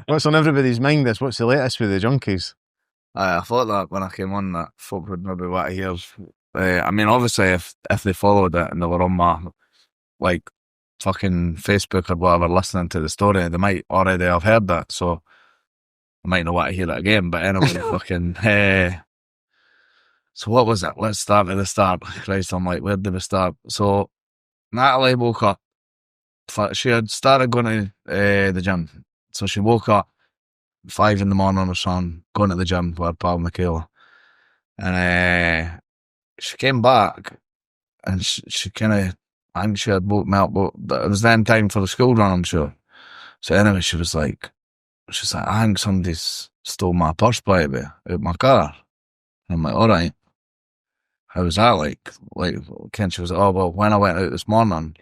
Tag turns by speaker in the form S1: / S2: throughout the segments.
S1: What's on everybody's mind is what's the latest with the junkies?
S2: I thought that when I came on that folk would maybe want to hear. I mean, obviously, if they followed it and they were on my like fucking Facebook or whatever, listening to the story, they might already have heard that. So I might not want to hear it again. But anyway, fucking. So what was it? Let's start at the start. Christ, I'm like, where did we start? So Natalie woke up. She had started going to the gym. So she woke up 5 in the morning or something, going to the gym with her pal Michaela. And she came back and she kind of, I think she had woke me up, but it was then time for the school run, I'm sure. So anyway, she's like, I think somebody's stole my purse by the way, out my car. And I'm like, all right. How was that like? Ken, she was like, oh, well, when I went out this morning,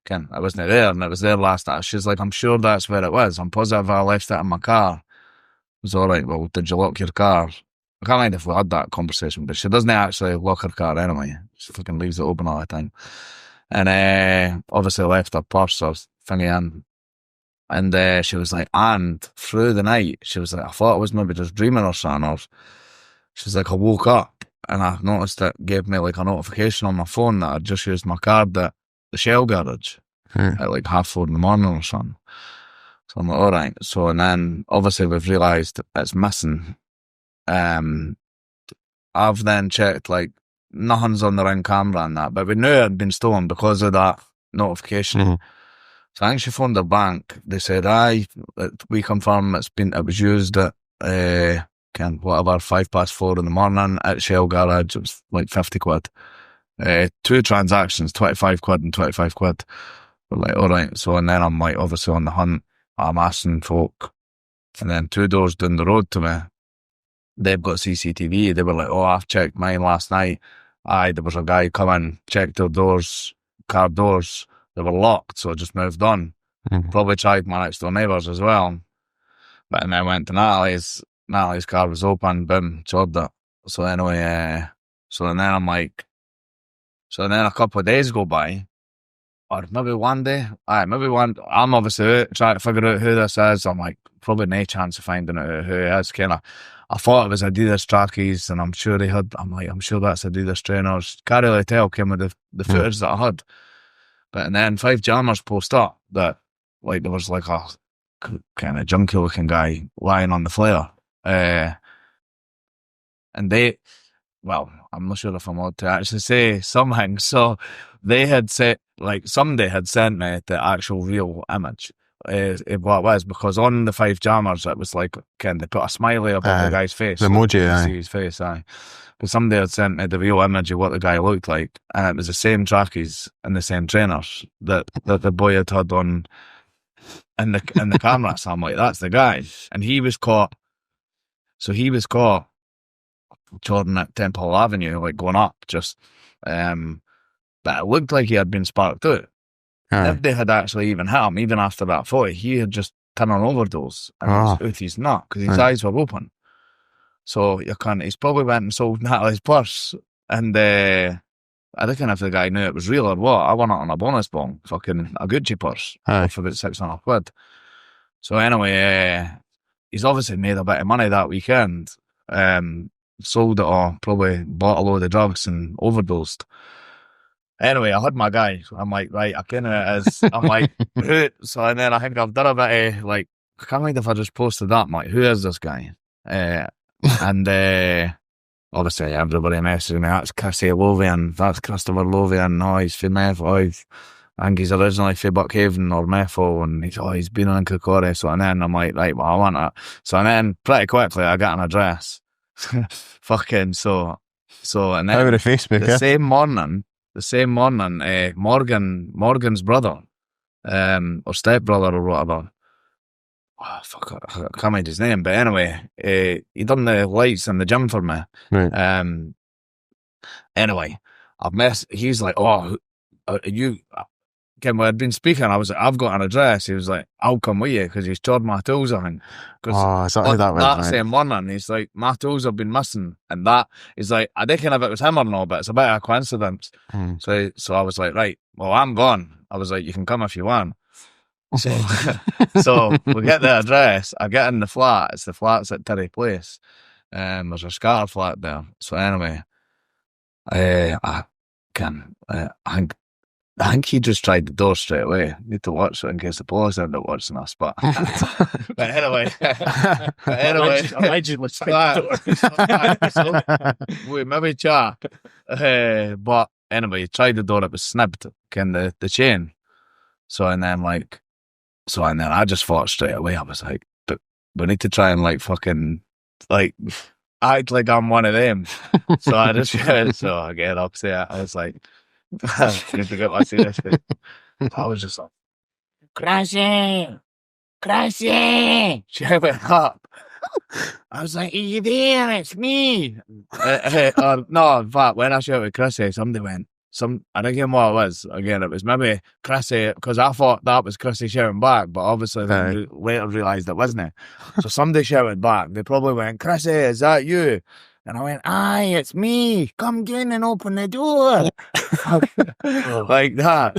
S2: Ken, I wasn't there, and it was there last night. She's like, I'm sure that's where it was. I'm positive I left it in my car. It was all right. Well, did you lock your car? I can't mind if we had that conversation, but she doesn't actually lock her car anyway. She fucking leaves it open all the time. And obviously left her purse or thingy in. And she was like, and through the night, she was like, I thought I was maybe just dreaming or something. Or she's like, I woke up and I noticed it gave me like a notification on my phone that I'd just used my card at the Shell garage at like 4:30 in the morning or something. So I'm like, all right. So, and then obviously we've realised it's missing. I've then checked, like, nothing's on the ring camera and that, but we knew it had been stolen because of that notification.
S1: Mm-hmm.
S2: So I think she phoned their bank. They said, we confirm it was used at, whatever, 4:05 in the morning at Shell garage. It was like 50 quid. 2 transactions, 25 quid and 25 quid. We're like, all right. So, and then I'm like, obviously on the hunt, I'm asking folk. And then 2 doors down the road to me, they've got CCTV. They were like, oh, I've checked mine last night. There was a guy come in, checked their doors, car doors. They were locked, so I just moved on.
S1: Mm-hmm.
S2: Probably tried my next door neighbours as well. But then I went to Natalie's. Natalie's car was open, boom, chopped it. So anyway, then I'm like, then a couple of days go by, or maybe one day, I'm obviously out trying to figure out who this is. I'm like, probably no chance of finding out who he is. I thought it was Adidas trackies, and I'm sure I'm sure that's Adidas trainers. Can't really tell, came with the footage that I had. And then 5 jammers post up that, like, there was like a kind of junky looking guy lying on the flare. And I'm not sure if I'm allowed to actually say something. So they had said, like, somebody had sent me the actual real image. What it was, because on the 5 jammers it was like, they put a smiley above the guy's face.
S1: The emoji,
S2: so see his face, But somebody had sent me the real image of what the guy looked like, and it was the same trackies and the same trainers that the boy had on in the camera. So I'm like, that's the guy. And he was caught. So he was caught Jordan at Temple Avenue, like going up just. But it looked like he had been sparked out. If they had actually even hit him, even after that fight, he had just turned an overdose and was out his nut because his eyes were open. So he's probably went and sold Natalie's purse. And I reckon if the guy knew it was real or what, I won it on a bonus bong, fucking a Gucci purse for about 600 quid. So anyway, he's obviously made a bit of money that weekend. Sold it all, probably bought a load of drugs and overdosed. Anyway, I had my guy. I'm like, right, I kind of is. I'm like, who? So, and then I think I've done a bit of, like, I can't mind if I just posted that. I'm like, who is this guy? And obviously everybody messaged me, that's Cassie Lovian, that's Christopher Lovian, he's from Methil, I think he's originally from Buckhaven or Methil, and he's been on Kokore. So, and then I'm like, right, well, I want it. So, and then pretty quickly I got an address. Fucking so, and then
S1: Facebook,
S2: the same morning, Morgan's brother, or stepbrother or whatever. Oh, fuck, I can't remember his name, but anyway, he done the lights in the gym for me.
S1: Right.
S2: Anyway, he's like, oh, you, when I'd been speaking, I was like, I've got an address. He was like, I'll come with you, because he's charged my tools, I think.
S1: Is that how that went?
S2: That same morning, he's like, my tools have been missing, and that, he's like, I don't know if it was him or not, but it's a bit of a coincidence. So I was like, right, well, I'm gone. I was like, you can come if you want. So we get the address. I get in the flat. It's the flats at Terry Place. There's a scatter flat there. So anyway, I think he just tried the door straight away. Need to watch it in case the police end up watching us. But anyway,
S3: allegedly tried the door.
S2: we maybe chat. But anyway, he tried the door. It was snibbed, the chain. And then I just thought straight away. I was like, but we need to try and fucking act like I'm one of them. So I just so I get upset. I was like, I need to get my serious. I was just like, Crashy! She went up. I was like, are you there? It's me. No, in fact, when I shouted Chrissy, somebody went, I don't know what it was. Again, it was maybe Chrissy, because I thought that was Chrissy shouting back, but obviously they later realised it wasn't. So somebody shouted back. They probably went, Chrissy, is that you? And I went, aye, it's me. Come in and open the door. Like that.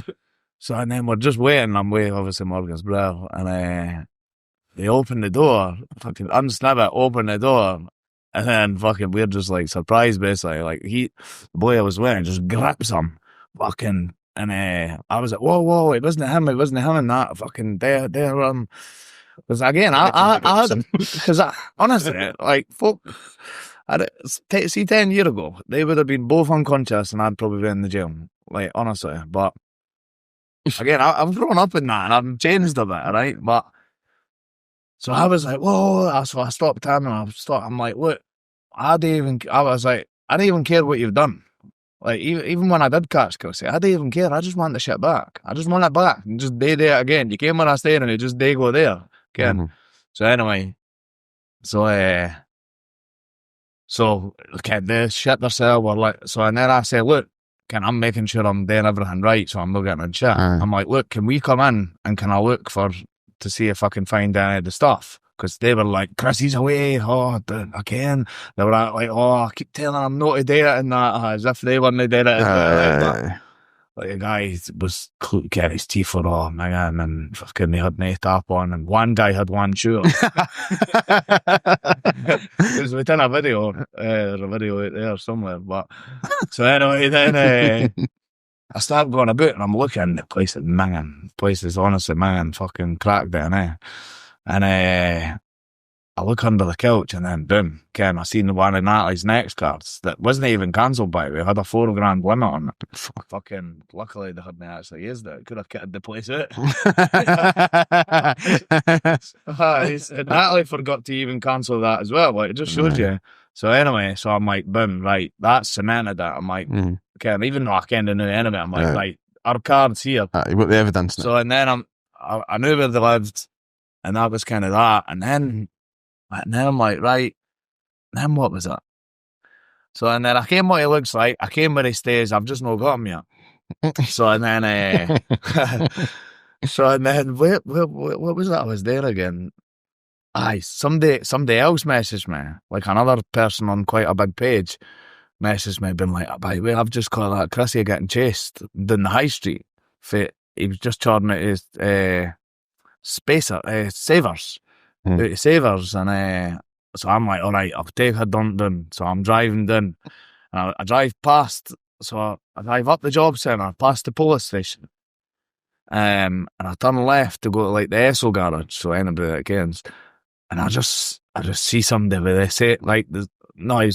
S2: So, and then we're just waiting. I'm waiting, obviously, Morgan's brother. And they open the door, fucking unsnap it, open the door. And then fucking we're just surprised, basically. The boy I was wearing just grips him. Fucking, and I was like, whoa, it wasn't him, and that fucking, there, because again, because honestly, folk, see 10 years ago, they would have been both unconscious and I'd probably been in the jail. Honestly. But again, I've grown up in that and I've changed a bit, right? But so I was like, whoa, so I stopped him and I'm like, look, I didn't even care what you've done. Even when I did catch Chrissy, I didn't even care. I just want the shit back. I just want it back. And just day there again. You came when I stayed and you just day go there. Again. Mm-hmm. So anyway, they shit themselves. And then I said, look, I'm making sure I'm doing everything right, so I'm not getting in shit. I'm like, look, can we come in and can I look to see if I can find any of the stuff? Because they were like, Chrissy's away, I can. They were like, I keep telling them not to do it and that, as if they weren't doing it. A guy was getting his teeth for all, man, and fucking they had no top on, and one guy had one shoe. It was within a video, there's a video out there somewhere. But so anyway, then I started going about and I'm looking, the place is honestly, fucking cracked down there. And I look under the couch and then boom, I seen one of Natalie's next cards that wasn't even cancelled by it. Had a $4,000 limit on it. Fucking luckily they hadn't actually used it. Could have kitted the place out. Natalie forgot to even cancel that as well. It just shows you. So anyway, so I'm like, boom, right, that's cemented that. I'm like, even though I kind of knew any of it, I'm like, right, our card's here.
S1: You got the evidence now.
S2: So and then I knew where they lived, and that was kind of that. And then I'm like, right, then what was it? So and then I came what he looks like. I came where he stays. I've just not got him yet. So and then, what was that I was there again? Somebody else messaged me, another person on quite a big page messaged me, been like, by the way, I've just caught that Chrissy getting chased down the high street. He was just charging at his Savers. Savers, and so I'm like, all right, I'll take her done. So I'm driving down, and I drive past. So I drive up the job centre, past the police station, and I turn left to go to the Esso garage. So anybody that cares, and I just see somebody with this. He was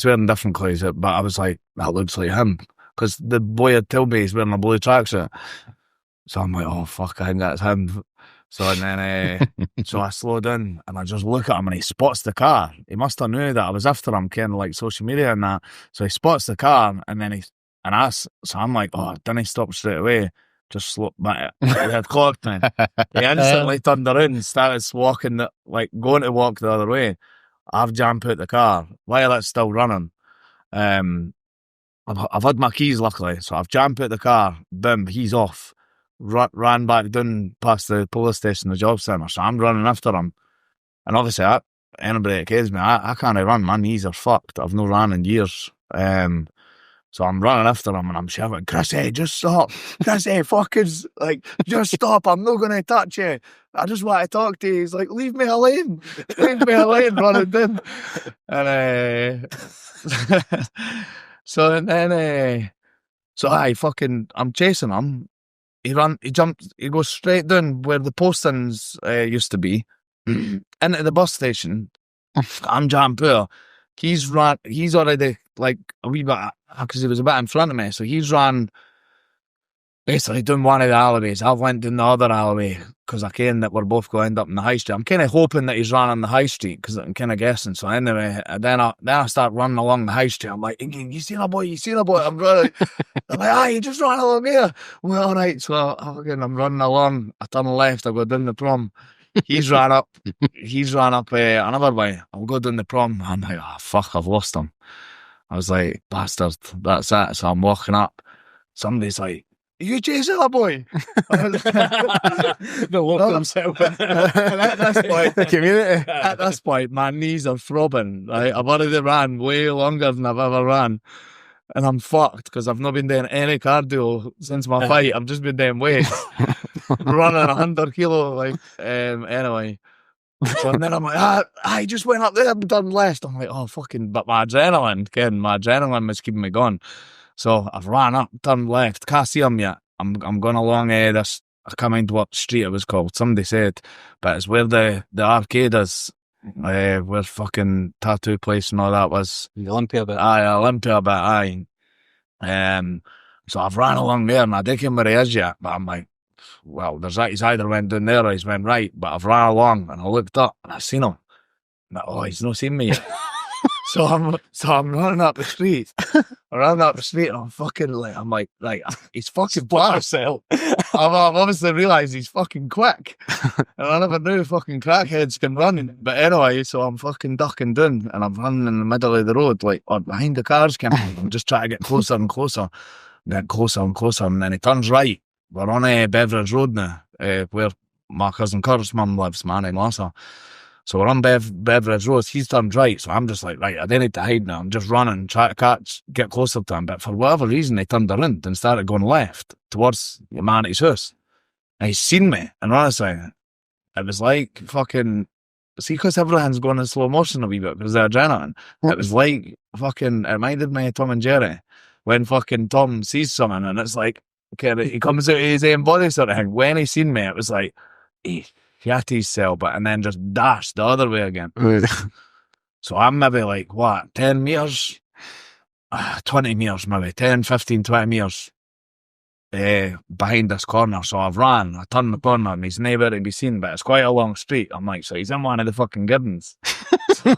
S2: wearing different clothes, but I was like, that looks like him, because the boy had told me he's wearing a blue tracksuit. So I'm like, oh fuck, I think that's him. So and then, so I slow down and I just look at him and he spots the car. He must have knew that I was after him, social media and that. So he spots the car and then so I'm like, oh, didn't he stop straight away? Just slow, but he had clocked me. He instantly turned around and started walking, going to walk the other way. I've jammed out the car while it's still running. I've had my keys luckily, so I've jammed out the car. Boom, he's off. Ran back down past the police station, the job centre. So I'm running after him, and obviously, anybody that cares me, I can't run. My knees are fucked. I've not ran in years. So I'm running after him and I'm shouting, Chrissy, just stop. Chrissy, fucking, like, just stop. I'm not going to touch you. I just want to talk to you. He's like, leave me alone. Leave me alone, running down. And so I'm chasing him. He jumped, he goes straight down where the postings used to be, into the bus station. I'm jam poor. He's already like a wee bit, because he was a bit in front of me, so he's ran basically down one of the alleyways. I went down the other alleyway because I came that we're both going to end up in the high street. I'm kind of hoping that he's ran on the high street because I'm kind of guessing. So anyway, then I start running along the high street. I'm like, you seen a boy? You seen a boy? I'm running. I'm like, you just ran along here. Well, all right. So I'm running along. I turn left. I go down the prom. He's ran up another way. I'll go down the prom. I'm like, fuck, I've lost him. I was like, bastard, that's it. So I'm walking up. Somebody's like, are you chasing a boy?
S3: The local himself.
S1: The community.
S2: At this point, my knees are throbbing. Right? I've already ran way longer than I've ever ran. And I'm fucked because I've not been doing any cardio since my fight. I've just been doing weights. Running 100 kilo, like, anyway. So and then I'm like, I just went up there and turned left. I'm like, oh, fucking, but my adrenaline was keeping me going. So I've ran up, turned left, can't see him yet. I'm going along this, I can't mind what street it was called. Somebody said, but it's where the arcade is, where fucking tattoo place and all that was.
S3: The Olympia bit.
S2: Olympia bit, aye. So I've ran along there and I didn't know where he is yet, but I'm like, well, he's either went down there or he's went right, but I've ran along and I looked up and I seen him. I'm like, he's not seen me yet. So I'm running up the street. And I'm fucking like, he's fucking fast. I've obviously realised he's fucking quick. And I never knew fucking crackheads can run. But anyway, so I'm fucking ducking down and I'm running in the middle of the road, like, or behind the cars coming. I'm just trying to get closer and closer. Get closer and closer. And then he turns right. We're on Beveridge Road now, where my cousin Kurt's mum lives, my name Larsa. So we're on Beveridge Road. He's turned right, so I'm just like, right, I don't need to hide now. I'm just running, trying to get closer to him. But for whatever reason, he turned around and started going left towards humanity's house. And he's seen me, and honestly, it was like fucking, see, because everything's going in slow motion a wee bit because of the adrenaline. It was like fucking, it reminded me of Tom and Jerry when fucking Tom sees something and it's like, okay, he comes out of his own body sort of thing. When he seen me, it was like, he had his cell, but and then just dashed the other way again. So I'm maybe like, 10 metres? 20 metres maybe, 10, 15, 20 metres behind this corner. So I've ran, I turned the corner and he's nowhere to be seen, but it's quite a long street. I'm like, so he's in one of the fucking gardens. So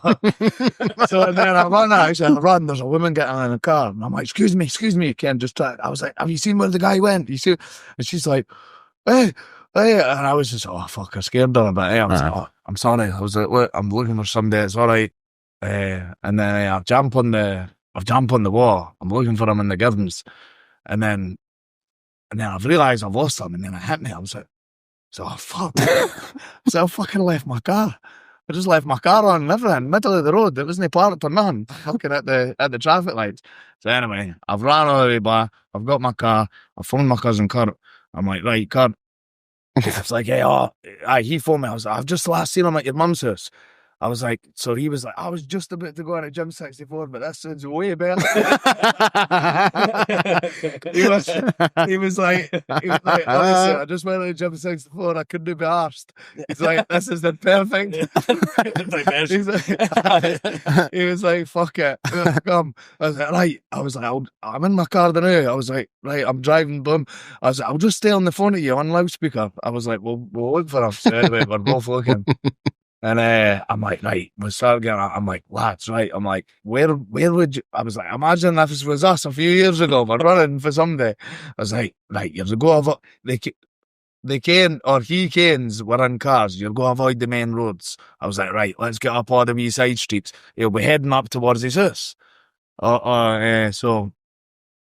S2: and then I run, there's a woman getting in the car and I'm like, excuse me, you can't just try. I was like, have you seen where the guy went? You see? And she's like, hey, and I was just, oh fuck, I scared her a bit. I was like, oh, I'm sorry. I was like, look, I'm looking for somebody, it's all right. And then I jump on the wall. I'm looking for him in the gardens. And then I've realised I've lost him, and then it hit me. I was like, so fuck. So I fucking left my car. I just left my car on and everything, middle of the road. It wasn't parked or nothing. Fucking at the traffic lights. So anyway, I've ran all the way back. I've got my car. I phoned my cousin Kurt. I'm like, right, Kurt. I was like, hey, he phoned me. I was like, I've just last seen him at your mum's house. I was like, so he was like, I was just about to go on a Gym 64, but that sounds way better. he was like, honestly, I just went on a Gym 64, I couldn't be arsed. He's like, this is the perfect. He was like, fuck it, come. I was like, right. I was like, I'm in my car now. I was like, right, I'm driving, boom. I was like, I'll just stay on the phone to you on loudspeaker. I was like, we'll look for him. So anyway, we're both looking. And I'm like, right, we start again. I'm like, lads, right. I'm like, where would you? I was like, imagine if this was us a few years ago, we're running for somebody. I was like, right, you have to go avoid, he canes were in cars, you'll go avoid the main roads. I was like, right, let's get up all the wee side streets. He'll be heading up towards his house. So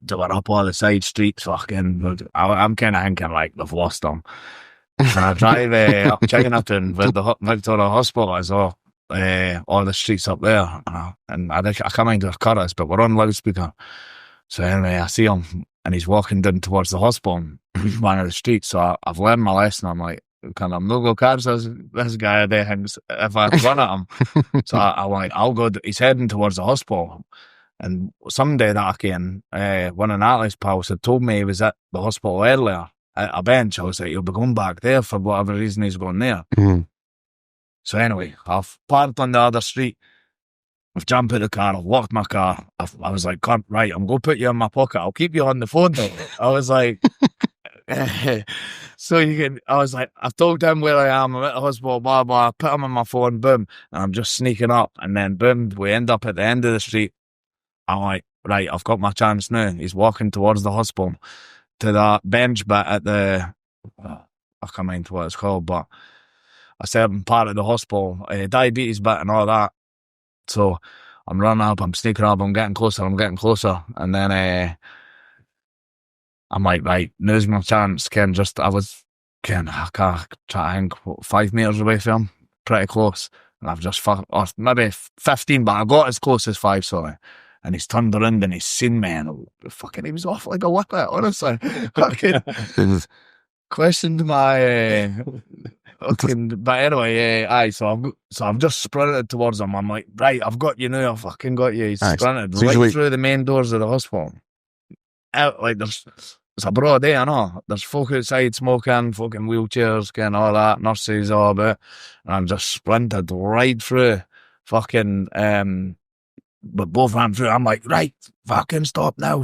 S2: they were up all the side streets, fucking, I'm kind of thinking like, they've lost them. And I drive up Chinatown with the Victoria Hospital as well, all the streets up there. And I can't mind where car is, but we're on loudspeaker. So anyway, I see him and he's walking down towards the hospital, one of the streets. So I've learned my lesson. I'm like, I'm not going to catch this guy a day if I run at him. So I'm like, I'll go. He's heading towards the hospital. And someday that I came, one of Natalie's pals had told me he was at the hospital earlier at a bench. I was like, he'll be going back there for whatever reason he's going there. So anyway, I've parked on the other street. I've jumped out the car, I've locked my car. I was like, right, I'm going to put you in my pocket. I'll keep you on the phone though. I was like, so you can, I was like, I've told him where I am. I'm at the hospital, blah, blah. I put him on my phone, boom. And I'm just sneaking up. And then boom, we end up at the end of the street. I'm like, right, I've got my chance now. He's walking towards the hospital to that bench bit at the, I can't mind what it's called, but a certain part of the hospital, diabetes bit and all that. So I'm running up, I'm sneaking up, I'm getting closer. And then I'm like, right, now's my chance. I can't try to think, 5 metres away from him, pretty close. And I've just, maybe 15, but I got as close as 5, sorry. And he's turned around and he's seen me and he was off like a whippet, honestly. Questioned my... but anyway, so I've just sprinted towards him. I'm like, right, I've got you now. I fucking got you. He's sprinted right through the main doors of the hospital. Out like it's a broad day, I know. There's folk outside smoking, folk in wheelchairs, getting all that, nurses, all about. And I'm just sprinted right through. But both ran through. I'm like, right, fucking stop now.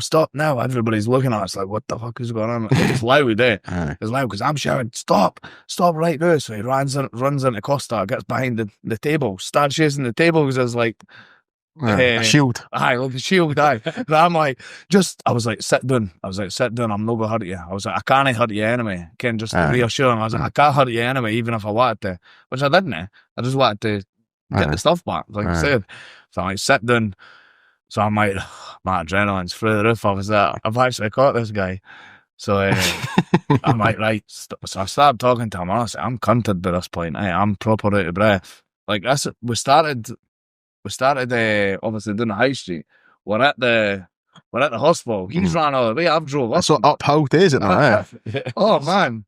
S2: Everybody's looking at us like, what the fuck is going on? It's loud, It's loud because I'm shouting, stop right now. So he runs into Costa, gets behind the table, starts chasing the table because there's like
S1: a shield.
S2: Aye, like a shield, aye. And I'm like, I was like, sit down. I'm not going to hurt you. I was like, I can't hurt you anyway. Ken just reassure him. I was like, I can't hurt you anyway, even if I wanted to. Which I didn't. I just wanted to get the stuff back, like I said. So I sit down. So I'm like, my adrenaline's through the roof. I was like, I've actually caught this guy. So I'm like, right. So I started talking to him. Honestly, I'm cunted by this point. I'm proper out of breath. Like this, we started obviously down the high street. We're at the hospital. He's ran all the way. I've drove up.
S1: That's what uphill days, isn't it?
S2: Oh man.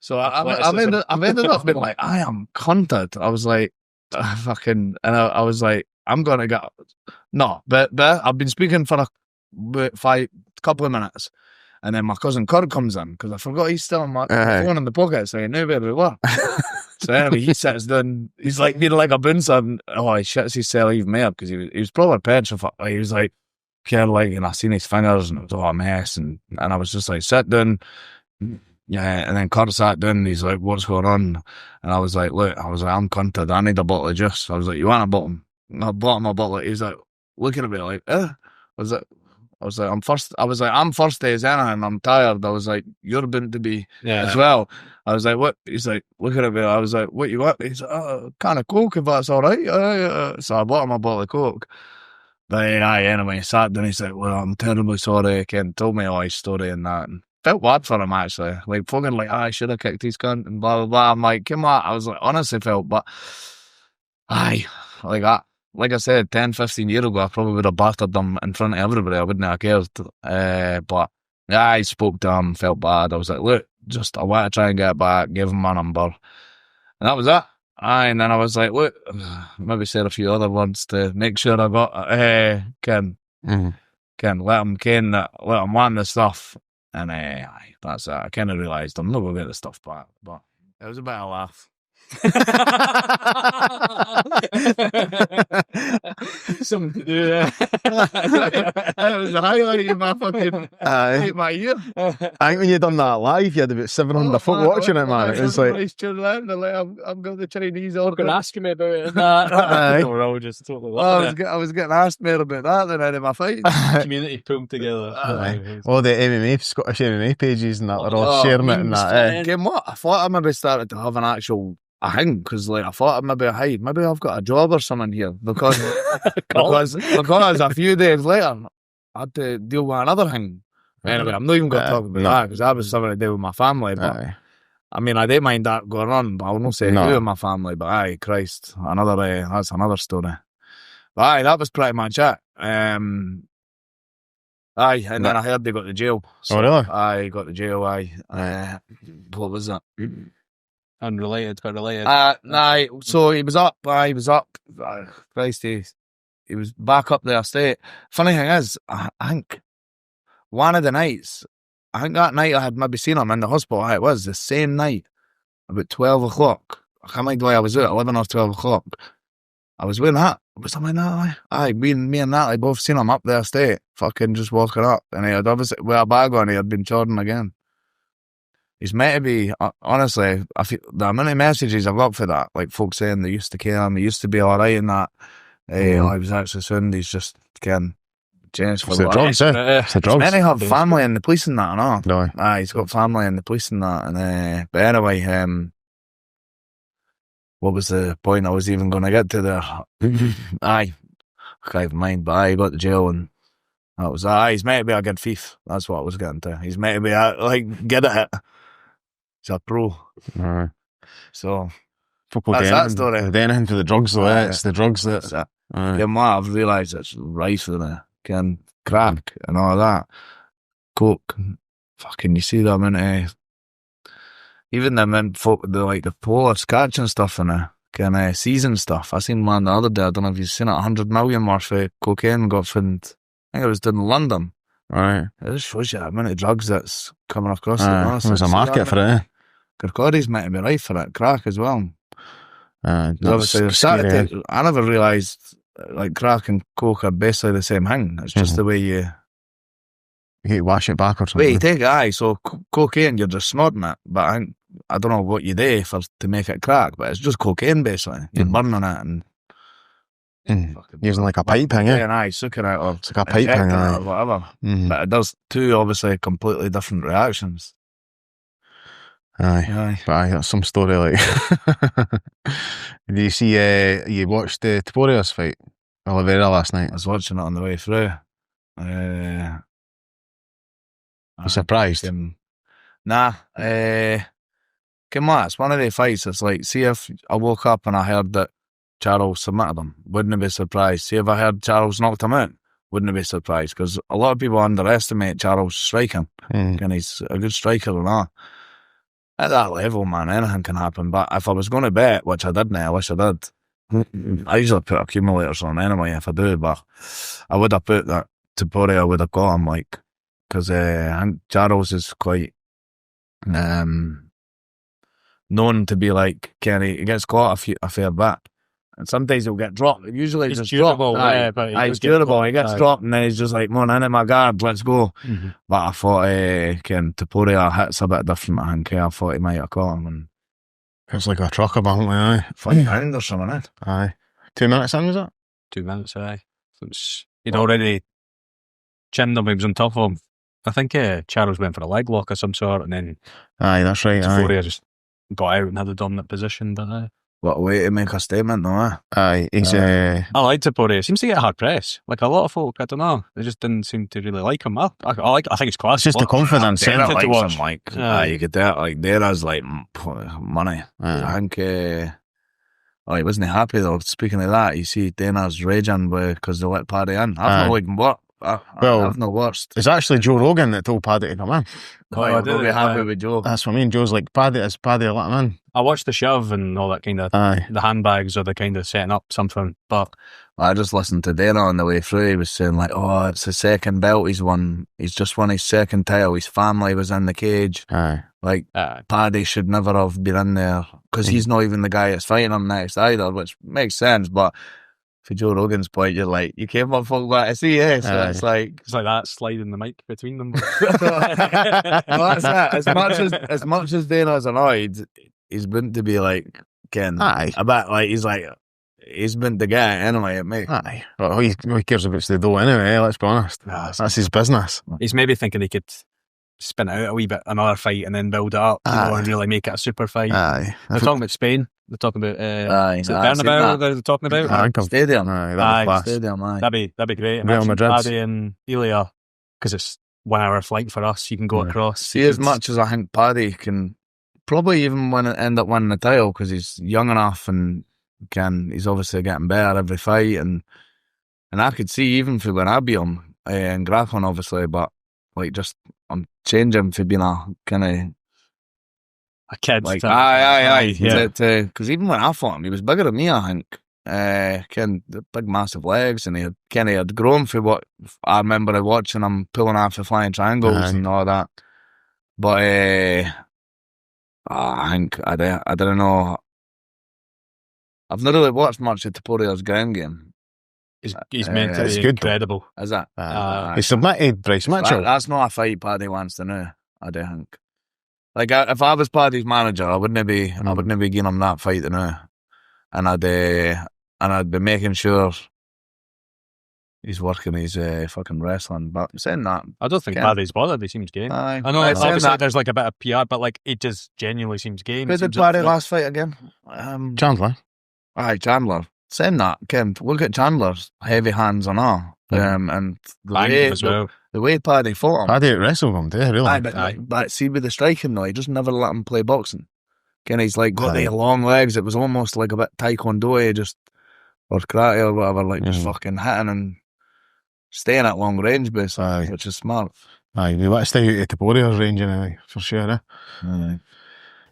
S2: So I've ended up being like, I am cunted. I was like, I was like, I'm gonna get but I've been speaking for a couple of minutes, and then my cousin Kurt comes in because I forgot he's still on my phone in the pocket, so he knew where we were. So anyway, he sits down. He's like being like a bouncer. And, he shits his cell even more because he was probably petrified. He was like, and I seen his fingers and it was all a mess, and I was just like, sit down. Yeah, and then Kurt sat down and he's like, what's going on? And I was like, look, I'm cunted. I need a bottle of juice. I was like, you want a bottle? I bought him a bottle. He was like, looking at me like, I was like, I'm first. I was like, I'm thirsty as anything. I'm tired. I was like, you're bound to be as well. I was like, what? He's like, looking at me. I was like, what you want? He's like, kind of Coke if that's all right. So I bought him a bottle of Coke. But anyway, he sat down. He's like, well, I'm terribly sorry. Ken told me all his story and that. And felt bad for him actually. Like fucking like, I should have kicked his cunt and blah blah blah. I'm like, come on. I was like, honestly felt, but like I said, 10, 15 years ago, I probably would have battered them in front of everybody. I wouldn't have cared. But I spoke to him, felt bad. I was like, look, I want to try and get back, gave him my number. And that was it. And then I was like, look, maybe said a few other words to make sure I got Ken, let him want the stuff. And that's it. I kind of realised I'm not going to get the stuff back. But it was a bit of a laugh.
S3: Something to do there.
S2: It was a highlight of my fucking my year.
S1: I think when you done that live, you had about 700 folk watching it, man. It was like,
S2: I'm going to Chinese order.
S3: Going to ask me about it. We're all just totally
S2: I was getting asked more about that than any of my fights.
S3: Community pulled together.
S1: All the Scottish MMA pages and that, they're all sharing it and that.
S2: Game what? I thought I maybe started to have an actual because like I thought maybe I've got a job or something here because a few days later I had to deal with another thing. Anyway, I'm not even going to talk about that because that was something to do with my family. But I mean, I didn't mind that going on, but I will not say who in my family. But Christ, that's another story. But that was pretty much it. Aye, and then I heard they got to jail. So,
S1: Oh, really?
S2: Aye, got to jail, aye. What was that?
S3: Unrelated, but related.
S2: Nah, so he was up, Christ, he was back up there state. Funny thing is, I think one of the nights, I think that night I had maybe seen him in the hospital. It was the same night, about 12 o'clock. I can't remember why I was out, 11 or 12 o'clock. I was with that. Was something like that? Aye, me and Natalie both seen him up there state, fucking just walking up. And he had obviously, with a bag on, he had been charging again. He's meant to be, honestly, I feel the amount of messages I've got for that, like folks saying they used to care him, he used to be alright and that. He was actually sound, he's just getting changed for
S1: It's the drugs, eh? It's the
S2: He's
S1: drugs.
S2: meant to have family in the police and that, I know.
S1: No.
S2: Aye, he's got family in the police and that. And, but anyway, what was the point I was even going to get to there? Aye, I can't even mind, but aye, he got to jail and that was, he's meant to be a good thief. That's what I was getting to. He's meant to be, good at it. He's a pro.
S1: Aye.
S2: So,
S1: Fuck,
S2: that's that story.
S1: They'll do anything for the drugs, though, eh? It's the drugs
S2: that's
S1: that...
S2: it.
S1: Aye.
S2: Yeah, what I've realised it's rife with the can crack and all that. Coke. Fucking, you see them in even them in the polar scotch and stuff and the kind of season stuff. I seen one the other day, I don't know if you've seen it, 100 million worth of cocaine got found. I think it was in London.
S1: Right.
S2: It just shows you the amount of drugs that's coming across
S1: Aye.
S2: the north.
S1: There's a market for it, eh?
S2: Kirkcaldy's meant to be rife for it, crack as well. Obviously,
S1: scary,
S2: I never realised like crack and coke are basically the same thing. It's just the way you
S1: wash it back or something.
S2: Wait, you take it, so cocaine, you're just snorting it. But I don't know what you do to make it crack, but it's just cocaine basically. You're burning it and
S1: using like a pipe thing, eh?
S2: And sucking it or
S1: it's like a pipe thing,
S2: or whatever. But it does two obviously completely different reactions.
S1: Aye. But aye, that's some story like. Did you see? You watched the Tiborius fight, Oliveira last night?
S2: I was watching it on the way through.
S1: You surprised?
S2: Nah. Come on, it's one of the fights. It's like, see if I woke up and I heard that Charles submitted him, wouldn't I be surprised? See if I heard Charles knocked him out, wouldn't I be surprised? Because a lot of people underestimate Charles striking, and he's a good striker or not. At that level, man, anything can happen. But if I was going to bet, which I didn't, I wish I did. I usually put accumulators on anyway if I do, but I would have put that Topuria would have got him, like, because I think Charles is quite known to be like Kenny. He gets caught a fair bit, and sometimes he'll get dropped. Usually
S3: He's
S2: just
S3: durable,
S2: dropped.
S3: but
S2: He's durable. He gets dropped, and then he's just like, "Man, in my guard, let's go." But I thought, Ken Topuria hits a bit different. I think I thought he might have caught him, and
S1: it's like a truck apparently. Aye,
S2: 5 round or something. Eh?
S1: Aye, 2 minutes in, was it?
S3: 2 minutes, aye. He'd already chinned him. He was on top of him. I think Charles went for a leg lock of some sort, and then
S1: aye, that's right.
S3: Topuria just got out and had the dominant position. But
S2: what a way to make a statement, though. Eh?
S1: Aye, he's.
S3: I like Topuria. Seems to get a hard press. Like a lot of folk, I don't know. They just didn't seem to really like him. I think it's class.
S1: It's just the confidence.
S2: Dara
S1: to
S2: likes
S1: watch.
S2: him, like you get that. Like Dara's like money. I think. He wasn't happy though. Speaking of that, you see Dana's raging because they let Paddy in. I've not like what. I've not watched.
S1: It's actually Joe Rogan that told Paddy to come in.
S2: I don't be happy with Joe.
S1: That's what I mean. Joe's like, Paddy let him in.
S3: I watched the shove and all that kind of. The handbags are the kind of setting up something. But
S2: I just listened to Dana on the way through. He was saying like, "Oh, it's his second belt. He's won. He's just won his second title. His family was in the cage. Like Paddy should never have been in there because he's not even the guy that's fighting him next either, which makes sense. But for Joe Rogan's point, you're like, you came up for what I see, yeah. So it's like
S3: that sliding the mic between them.
S2: Well, that's it. As much as Dana's annoyed, he's meant to be like Ken.
S1: Aye.
S2: A bit like he's meant to get it anyway at me.
S1: Aye. Well, he cares about the dough anyway, let's be honest. That's his business.
S3: He's maybe thinking he could spin it out a wee bit, another fight, and then build it up, and really make it a super fight.
S1: Aye.
S3: They're talking about Spain. They're talking about is it
S2: I've seen
S3: Bernabeu?
S2: that.
S3: They're talking about
S2: Stadium.
S1: That'd be
S2: Stadium. Aye.
S3: That'd be great.
S1: Real Madrid.
S3: Paddy and Ilya, because it's 1 hour flight for us. You can go across.
S2: See, as much as I think Paddy can probably even end up winning the title because he's young enough and he's obviously getting better every fight, and I could see even for when I beat him, and grappling, obviously, but like just I'm changing for being a kind of
S3: A kid.
S2: like
S3: Yeah.
S2: because even when I fought him, he was bigger than me, I think. Ken, the big massive legs, and he had grown for what I remember watching him pulling off the flying triangles and all that. But I think I don't know. I've not really watched much of Taporia's ground game.
S3: He's meant to
S1: it's
S3: be
S1: good,
S3: incredible.
S2: Is that?
S1: He submitted Bryce Mitchell.
S2: That's not a fight Paddy wants to know, I don't think. Like, if I was Paddy's manager, I wouldn't be giving him that fight to know. And I'd be making sure he's working his fucking wrestling. But saying that,
S3: I don't think Paddy's bothered. He seems game. I know, obviously there's like a bit of PR, but like he just genuinely seems game.
S2: Who did Paddy last fight again?
S1: Chandler.
S2: Aye, Chandler. Saying that, Ken, look at Chandler's heavy hands and all. And the way Paddy fought him.
S1: Paddy wrestled him, did he? Really?
S2: Aye, but see, with the striking though, he just never let him play boxing. Ken, he's like got the long legs. It was almost like a bit taekwondo, just or karate or whatever, like just fucking hitting and staying at long range, basically, which is smart.
S1: Aye, we want to stay at the Warriors range anyway, for sure.
S2: Aye.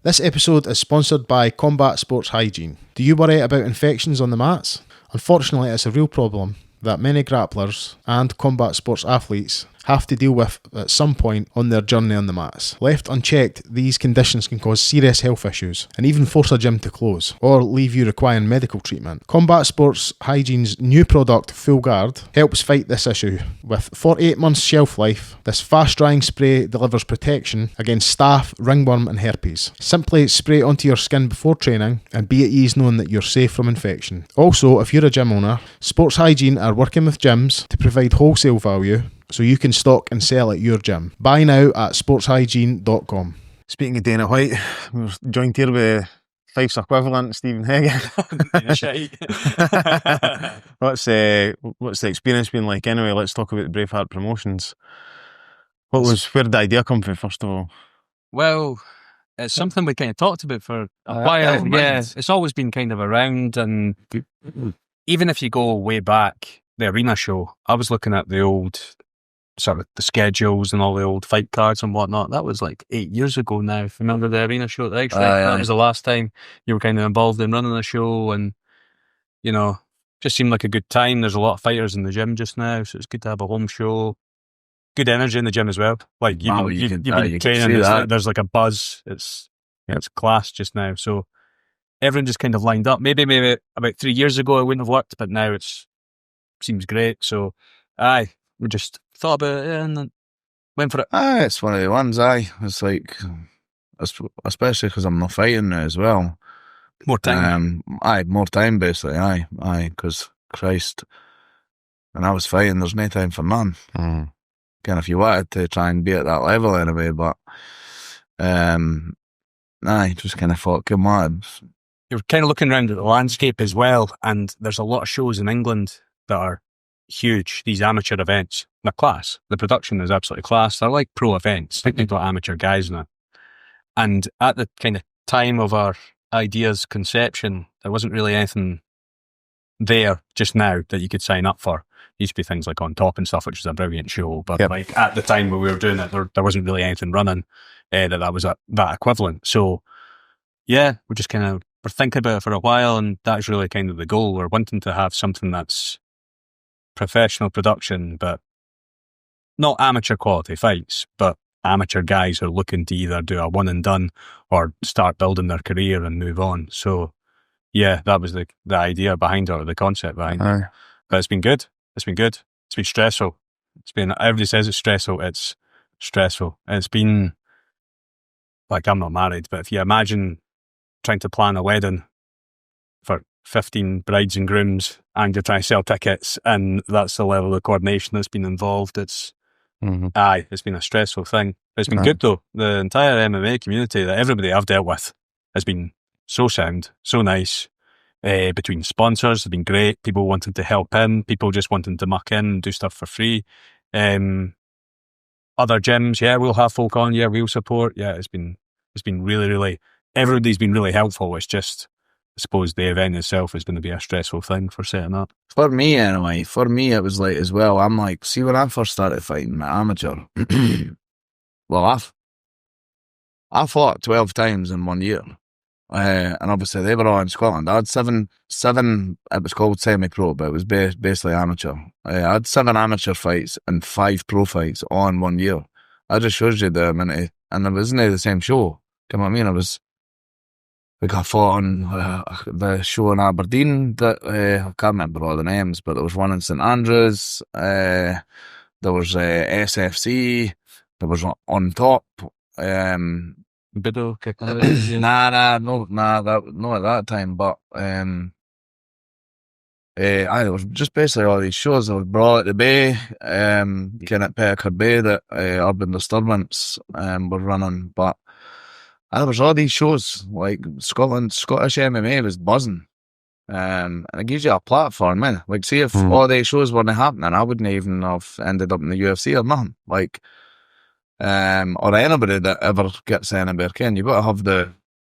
S4: This episode is sponsored by Combat Sports Hygiene. Do you worry about infections on the mats? Unfortunately, it's a real problem that many grapplers and combat sports athletes have to deal with at some point on their journey on the mats. Left unchecked, these conditions can cause serious health issues and even force a gym to close or leave you requiring medical treatment. Combat Sports Hygiene's new product, Full Guard, helps fight this issue. With 48 months shelf life, this fast-drying spray delivers protection against staph, ringworm and herpes. Simply spray it onto your skin before training and be at ease knowing that you're safe from infection. Also, if you're a gym owner, Sports Hygiene are working with gyms to provide wholesale value so you can stock and sell at your gym. Buy now at sportshygiene.com.
S1: Speaking of Dana White, we were joined here with Fife's equivalent, Steven Heggie. What's the experience been like anyway? Let's talk about the Braveheart Promotions. Where did the idea come from, first of all?
S3: Well, it's something we kind of talked about for a while. Yeah, it's always been kind of around, and even if you go way back, the arena show, I was looking at the old sort of the schedules and all the old fight cards and whatnot. That was like 8 years ago now. Remember the arena show at the X-Ray? That was the last time you were kind of involved in running a show, and you know, just seemed like a good time. There's a lot of fighters in the gym just now, so it's good to have a home show. Good energy in the gym as well. Like you've been training, there's like a buzz. It's class just now. So everyone just kind of lined up. Maybe about 3 years ago it wouldn't have worked, but now it's seems great. So we just thought about it and then went for it.
S2: It's one of the ones. It's like, especially because I'm not fighting now as well.
S3: More time.
S2: More time basically. Because Christ, when I was fighting, there's no time for none. Kind of if you wanted to try and be at that level anyway, but just kind of thought, come on.
S3: You're kind of looking around at the landscape as well, and there's a lot of shows in England that are huge, these amateur events. They're class. The production is absolutely class. They're like pro events. I think they've got amateur guys in it. And at the kind of time of our ideas conception, there wasn't really anything there just now that you could sign up for. There used to be things like On Top and stuff, which was a brilliant show. But like at the time when we were doing it, there wasn't really anything running that was that equivalent. So yeah, we just kind of were thinking about it for a while, and that's really kind of the goal. We're wanting to have something that's professional production, but not amateur quality fights, but amateur guys who are looking to either do a one and done or start building their career and move on. So yeah, that was the idea behind it, or the concept behind it. But it's been good. It's been good. It's been stressful. Everybody says it's stressful. It's stressful. And it's been like, I'm not married, but if you imagine trying to plan a wedding for 15 brides and grooms and you're trying to sell tickets, and that's the level of coordination that's been involved. It's it's been a stressful thing. It's been good though. The entire MMA community, that everybody I've dealt with, has been so sound, so nice. Between sponsors, have been great. People wanting to help in, people just wanting to muck in and do stuff for free. Other gyms, we'll have folk on, we'll support. It's been really, really, everybody's been really helpful. It's just suppose the event itself is going to be a stressful thing for setting up.
S2: For me, anyway, it was like as well. I'm like, see, when I first started fighting my amateur, well, I fought 12 times in 1 year. And obviously they were all in Scotland. I had seven, it was called semi-pro, but it was basically amateur. I had 7 amateur fights and 5 pro fights all in 1 year. That just shows you the amount, and it wasn't the same show. You know what I mean? I fought on the show in Aberdeen that, I can't remember all the names, but there was one in St Andrews, there was SFC, there was On Top,
S3: Bido,
S2: not at that time, but there was just basically all these shows that were brought at the Bay, kind of Petticoat Bay that Urban Disturbance were running, but there was all these shows, like Scottish MMA was buzzing, and it gives you a platform, man. Like, see if all these shows weren't happening, I wouldn't even have ended up in the UFC or nothing, like, or anybody that ever gets anywhere, Ken, you've got to have the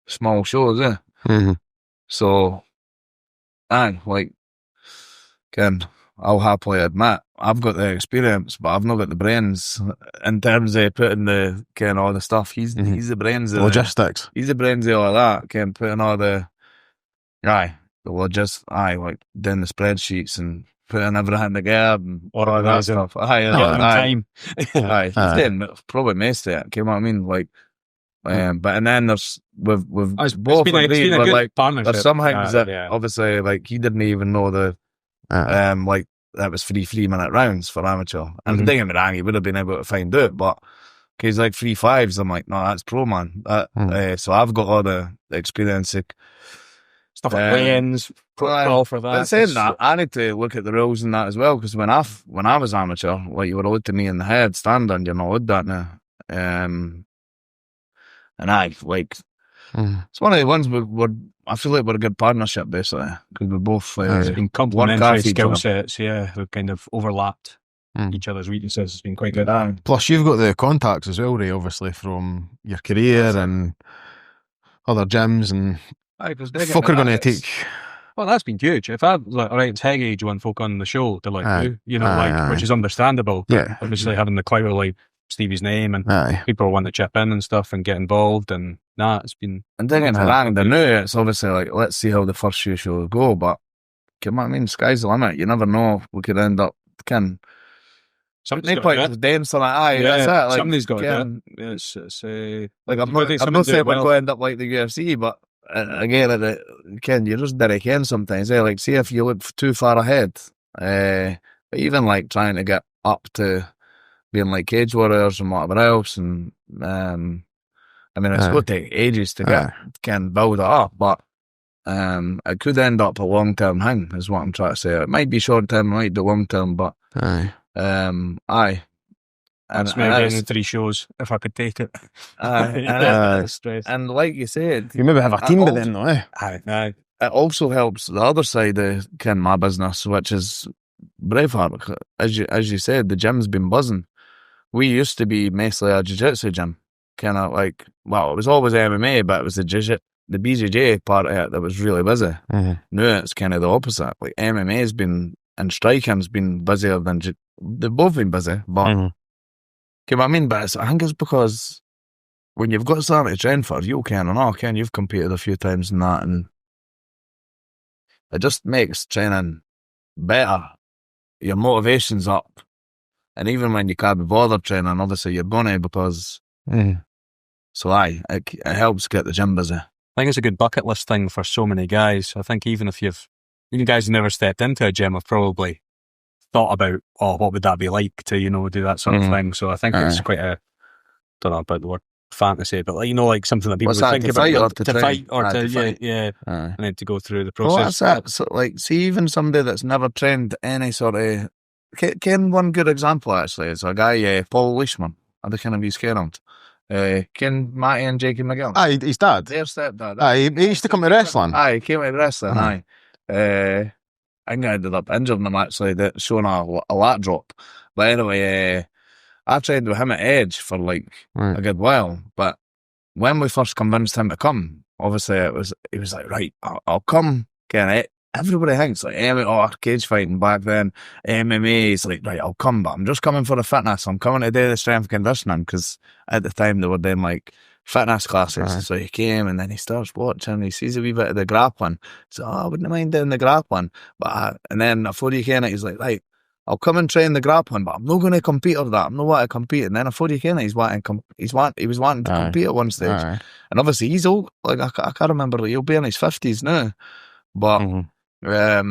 S2: small shows, so, like, Ken, I'll happily admit, I've got the experience, but I've not got the brains in terms of putting the, Ken, all the stuff. He's the brains of
S1: Logistics.
S2: He's the brains of all that, Ken, putting all the, like, doing the spreadsheets and putting everything together and all that stuff.
S3: time.
S2: Probably most of it, you know what I mean? Like, but and then we've
S3: It's
S2: both
S3: been a
S2: agreed,
S3: good
S2: but like,
S3: partnership.
S2: there's some things that obviously, like, he didn't even know like, that was 3-minute rounds for amateur. And don't get me wrong, he would have been able to find out, but he's like 3-5s. I'm like, no, that's pro, man. So I've got all the experience.
S3: Stuff like weigh-ins, protocol for that.
S2: But saying that, I need to look at the rules and that as well, because when I was amateur, like, you were allowed to me in the head standing, you're not allowed that now. And it's one of the ones I feel like we're a good partnership, basically, because we both
S3: been complementary skill sets, we've kind of overlapped each other's weaknesses. It's been quite good.
S1: Plus, you've got the contacts as well, Ray, obviously, from your career and other gyms, and folk are going to take...
S3: Well, that's been huge. If I like, all right, it's Heggie, do you want folk on the show? They're like, which is understandable.
S1: Yeah.
S3: Obviously, having the clout of like Stevie's name and people want to chip in and stuff and get involved, and it's been.
S2: And don't get me wrong, the new, it's obviously like, let's see how the first few shows go, but you know what I mean? Sky's the limit. You never know. We could end up
S3: somebody's
S2: got to dance on it. That's it. Like,
S3: somebody's got to do it. It's
S2: like, I'm not saying we're going to end up like the UFC, but again, Ken, you're just Derek Ken sometimes. Like, see if you look too far ahead. But even like trying to get up to being like Cage Warriors and whatever else, and I mean, it's going to take ages to build it up, but it could end up a long-term thing, is what I'm trying to say. It might be short-term, it might be long-term, but
S3: That's maybe in 3 shows, if I could take it.
S2: And like you said,
S1: you maybe have a team by then, though,
S2: It also helps the other side of my business, which is Braveheart. As you said, the gym's been buzzing. We used to be mostly a jiu-jitsu gym, kind of like, well, it was always MMA, but it was the BJJ part of it that was really busy. Now it's kind of the opposite. Like, MMA's been, and striking's been busier than they've both been busy, but you know what I mean? But I think it's because when you've got something to train for, you've competed a few times in that, and it just makes training better. Your motivation's up. And even when you can't be bothered training, obviously you're going to, because so it helps get the gym busy.
S3: I think it's a good bucket list thing for so many guys. I think even if you guys who never stepped into a gym have probably thought about, what would that be like to, do that sort of thing. So I think it's quite a, don't know about the word fantasy, but like something that people would think about to fight or and then to go through the process.
S2: Well, that's it. So, like, see, even somebody that's never trained any sort of, Ken, one good example actually is a guy, Paul Leishman. I don't kind of use Ken around. Ken, Matty and Jakey McGill.
S1: His dad.
S2: Their stepdad.
S1: He used to come to wrestling.
S2: He came to wrestling. I think I ended up injuring him actually, showing a lat drop. But anyway, I trained with him at Edge for like a good while. But when we first convinced him to come, obviously he was like, right, I'll come. Everybody thinks like cage fighting back then, MMA. He's like, right, I'll come, but I'm just coming for the fitness. I'm coming to do the strength conditioning, because at the time they were doing like fitness classes. So he came, and then he starts watching. He sees a wee bit of the grappling. So I wouldn't mind doing the grappling, but and then before you can it, he's like, right, I'll come and train the grappling, but I'm not going to compete or that. I'm not wanting to compete. And then before you can it, he was wanting to compete at one stage. And obviously he's old. Like I can't remember. Like, he'll be in his 50s now, but. But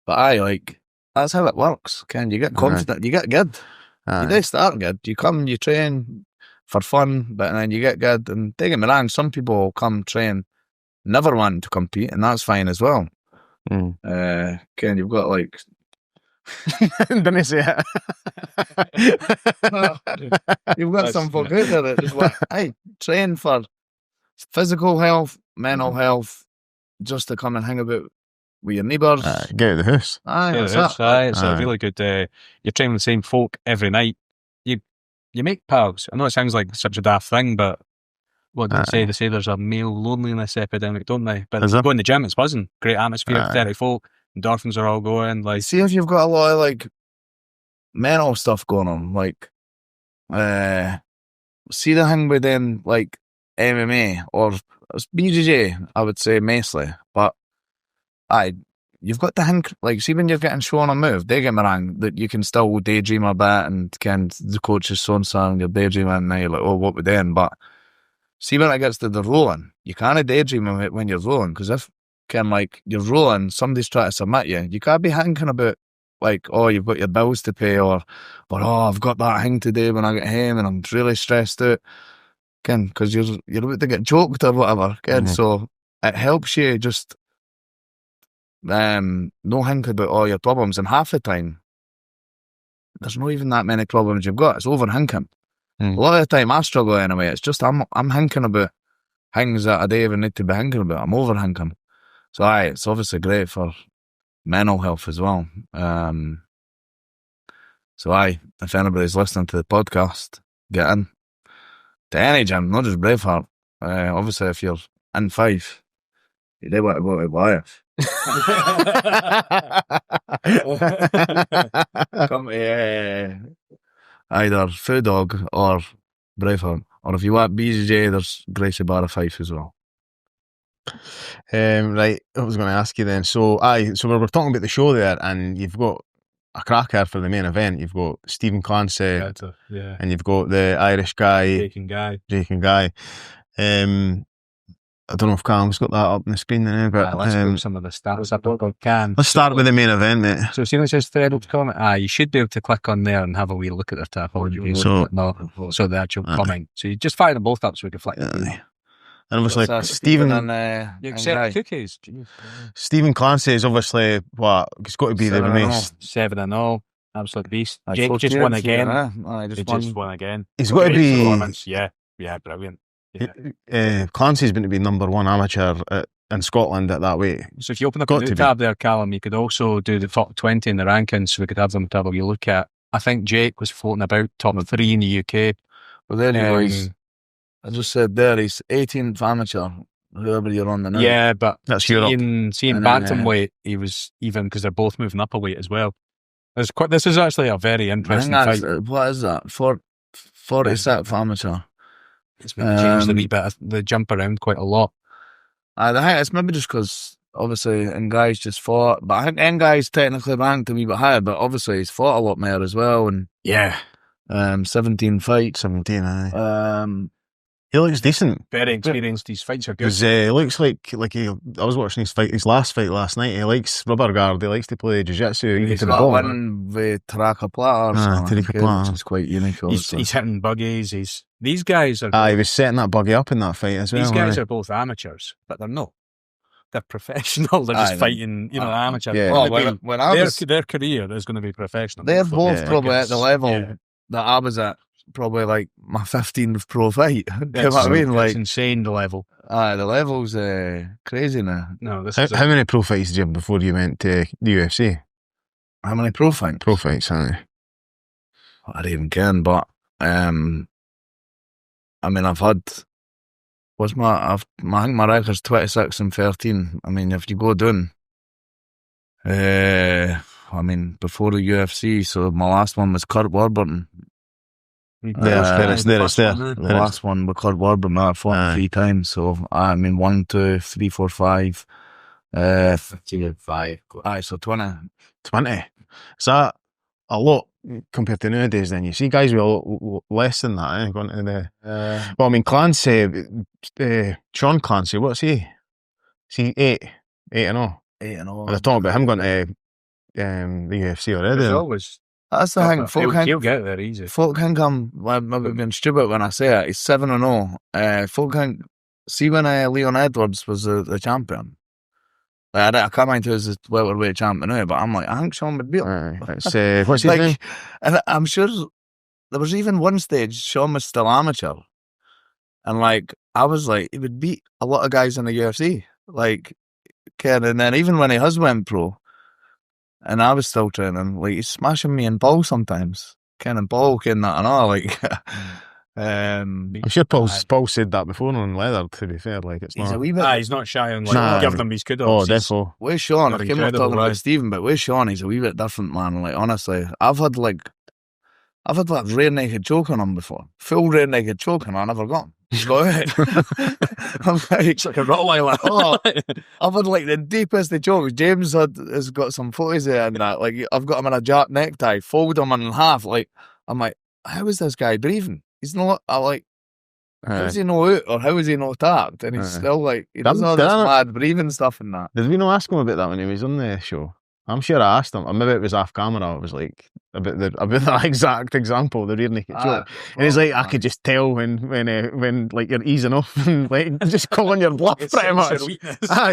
S2: like that's how it works. You get confident, you get good. You do start good. You come, you train for fun, but then you get good. And don't get me wrong, some people will come train never wanting to compete, and that's fine as well. You've got like didn't say it. You've got some folk out there that just want train for physical health, mental health, just to come and hang about with your neighbours.
S1: Get out of the house.
S3: It's a really good. You're training with the same folk every night. You make pals. I know it sounds like such a daft thing, but what do they say? They say there's a male loneliness epidemic, don't they? But going to the gym, it's buzzing. Great atmosphere, 30 folk, endorphins are all going. Like,
S2: see if you've got a lot of like mental stuff going on. Like, see the thing with them like MMA or BJJ, I would say mostly, but you've got the hang, like, see when you're getting shown a move, they get me wrong, that you can still daydream a bit, and the coach is so and so, and you're daydreaming, and you're like, oh, what we doing? But see when it gets to the rolling, you can't daydream when you're rolling, because if you're rolling, somebody's trying to submit you, you can't be thinking about like, oh, you've got your bills to pay, or oh, I've got that thing to do when I get home, and I'm really stressed out. Because you're about to get choked or whatever. So it helps you just no think about all your problems, and half the time there's not even that many problems you've got. It's overthinking. A lot of the time I struggle anyway. It's just I'm thinking about things that I don't even need to be thinking about. I'm overthinking. So it's obviously great for mental health as well. So if anybody's listening to the podcast, get in to any gym, not just Braveheart. Obviously, if you're in 5, you do want to go to Goliath. Come to either Food Dog or Braveheart. Or if you want BJJ, there's Gracie Bar of 5 as well.
S1: Right, I was going to ask you then. So we were talking about the show there, and you've got a cracker for the main event. You've got Stephen Clancy, and you've got the Irish guy, Jake and Guy. I don't know if Callum's got that up on the screen now, but
S3: let's put some of the stats up if we can.
S1: Let's start with the main event, mate.
S3: So see when it says threaded comment, you should be able to click on there and have a wee look at their topology. So the actual comment. So you just fire them both up so we can flick them.
S1: And obviously, Stephen
S3: and you accept cookies.
S1: Stephen Clancy is obviously he's got to be the most
S3: 7-0, absolute beast. Jake just won again. Just won again.
S1: He's got to be.
S3: Yeah, brilliant.
S1: Clancy's been to be number 1 amateur in Scotland at that weight.
S3: So if you open up a new tab there, Callum, you could also do the top 20 in the rankings, so we could have them to have a wee look at. I think Jake was floating about top 3 in the UK.
S2: Well, there he was. I just said there, he's 18th amateur, whoever you're on the night.
S3: Yeah, but
S1: that's Europe.
S3: Seeing bantamweight, he was even, because they're both moving up a weight as well. This is actually a very interesting fight.
S2: What is that? 46th amateur.
S3: It's maybe changed a wee bit. They jump around quite a lot.
S2: I think it's maybe just because, obviously, Ngai's just fought, but I think Ngai's technically ranked a wee bit higher, but obviously he's fought a lot more as well. And 17 fights.
S1: 17, aye. He looks decent.
S3: Very experienced. His fights are good.
S1: He looks like I was watching his last fight last night. He likes rubber guard. He likes to play jiu-jitsu.
S2: He's got one with Taraka Platter. Which is quite unique.
S3: He's hitting buggies. These guys are.
S1: He was setting that buggy up in that fight as well.
S3: These guys are both amateurs, but they're not. They're professional. They're just fighting, amateur.
S2: Yeah.
S3: Their career is going to be professional.
S2: They're both probably at the level that I was at. Probably like my 15th pro fight. Do you know what I mean?
S3: It's insane, the level.
S2: The level's crazy now.
S3: No,
S1: how many pro fights did you have before you went to the UFC?
S2: How many pro fights?
S1: Pro fights, aye.
S2: I don't even care, but I mean, I've had what's I think my record's 26 and 13. I mean, if you go down, I mean, before the UFC, so my last one was Kurt Warburton.
S1: The
S2: last one with Kurt Warburton, I fought 3 times. So, I mean, 1, 2, 3, 4, 5.
S5: 15 and 5.
S2: Aye, so 20.
S1: 20. Is that a lot compared to nowadays then? You see guys with a lot less than that, going to the... well, I mean, Clancy, Sean Clancy, what's he? Is he 8? 8 and all?
S2: 8 and all.
S1: They're talking about him going to the UFC already.
S3: There's always...
S2: That's the thing.
S3: He'll get there easy.
S2: Folk can come. Maybe being stupid when I say it. He's 7 and 0. Folk can see when Leon Edwards was the champion. Like, I can't mind who was the welterweight champion now, but I'm like, I think Sean would beat him.
S1: What's his name?
S2: And I'm sure there was even one stage Sean was still amateur, and like I was like, he would beat a lot of guys in the UFC. Like, and then even when he has went pro. And I was still training, like, he's smashing me in ball sometimes. Kind of ball, that and all, like.
S1: I'm sure Paul said that before on leather, to be fair, like, it's
S2: he's
S1: not...
S2: a wee bit...
S3: he's not shy on, like, giving him his kudos.
S1: Oh, definitely.
S2: With Sean, I came up talking about Steven, but with Sean, he's a wee bit different, man. Like, honestly, I've had rear naked choke on him before. Full rear naked choke, and I never got him. He's got it. I'm like,
S3: it's like a Rottweiler.
S2: I've had like the deepest of chokes. James has got some photos there and that. Like, I've got him in a jack necktie, fold him in half. Like, I'm like, how is this guy breathing? He's not. I like, how is he not out or how is he not tapped? And he's still like, he does all this mad breathing stuff and that.
S1: Did we not ask him about that when he was on the show? I'm sure I asked him, or maybe it was off camera. It was like about that exact example, the rear naked choke, and he's like, I could just tell when like you're easing off and like just calling your bluff, pretty much.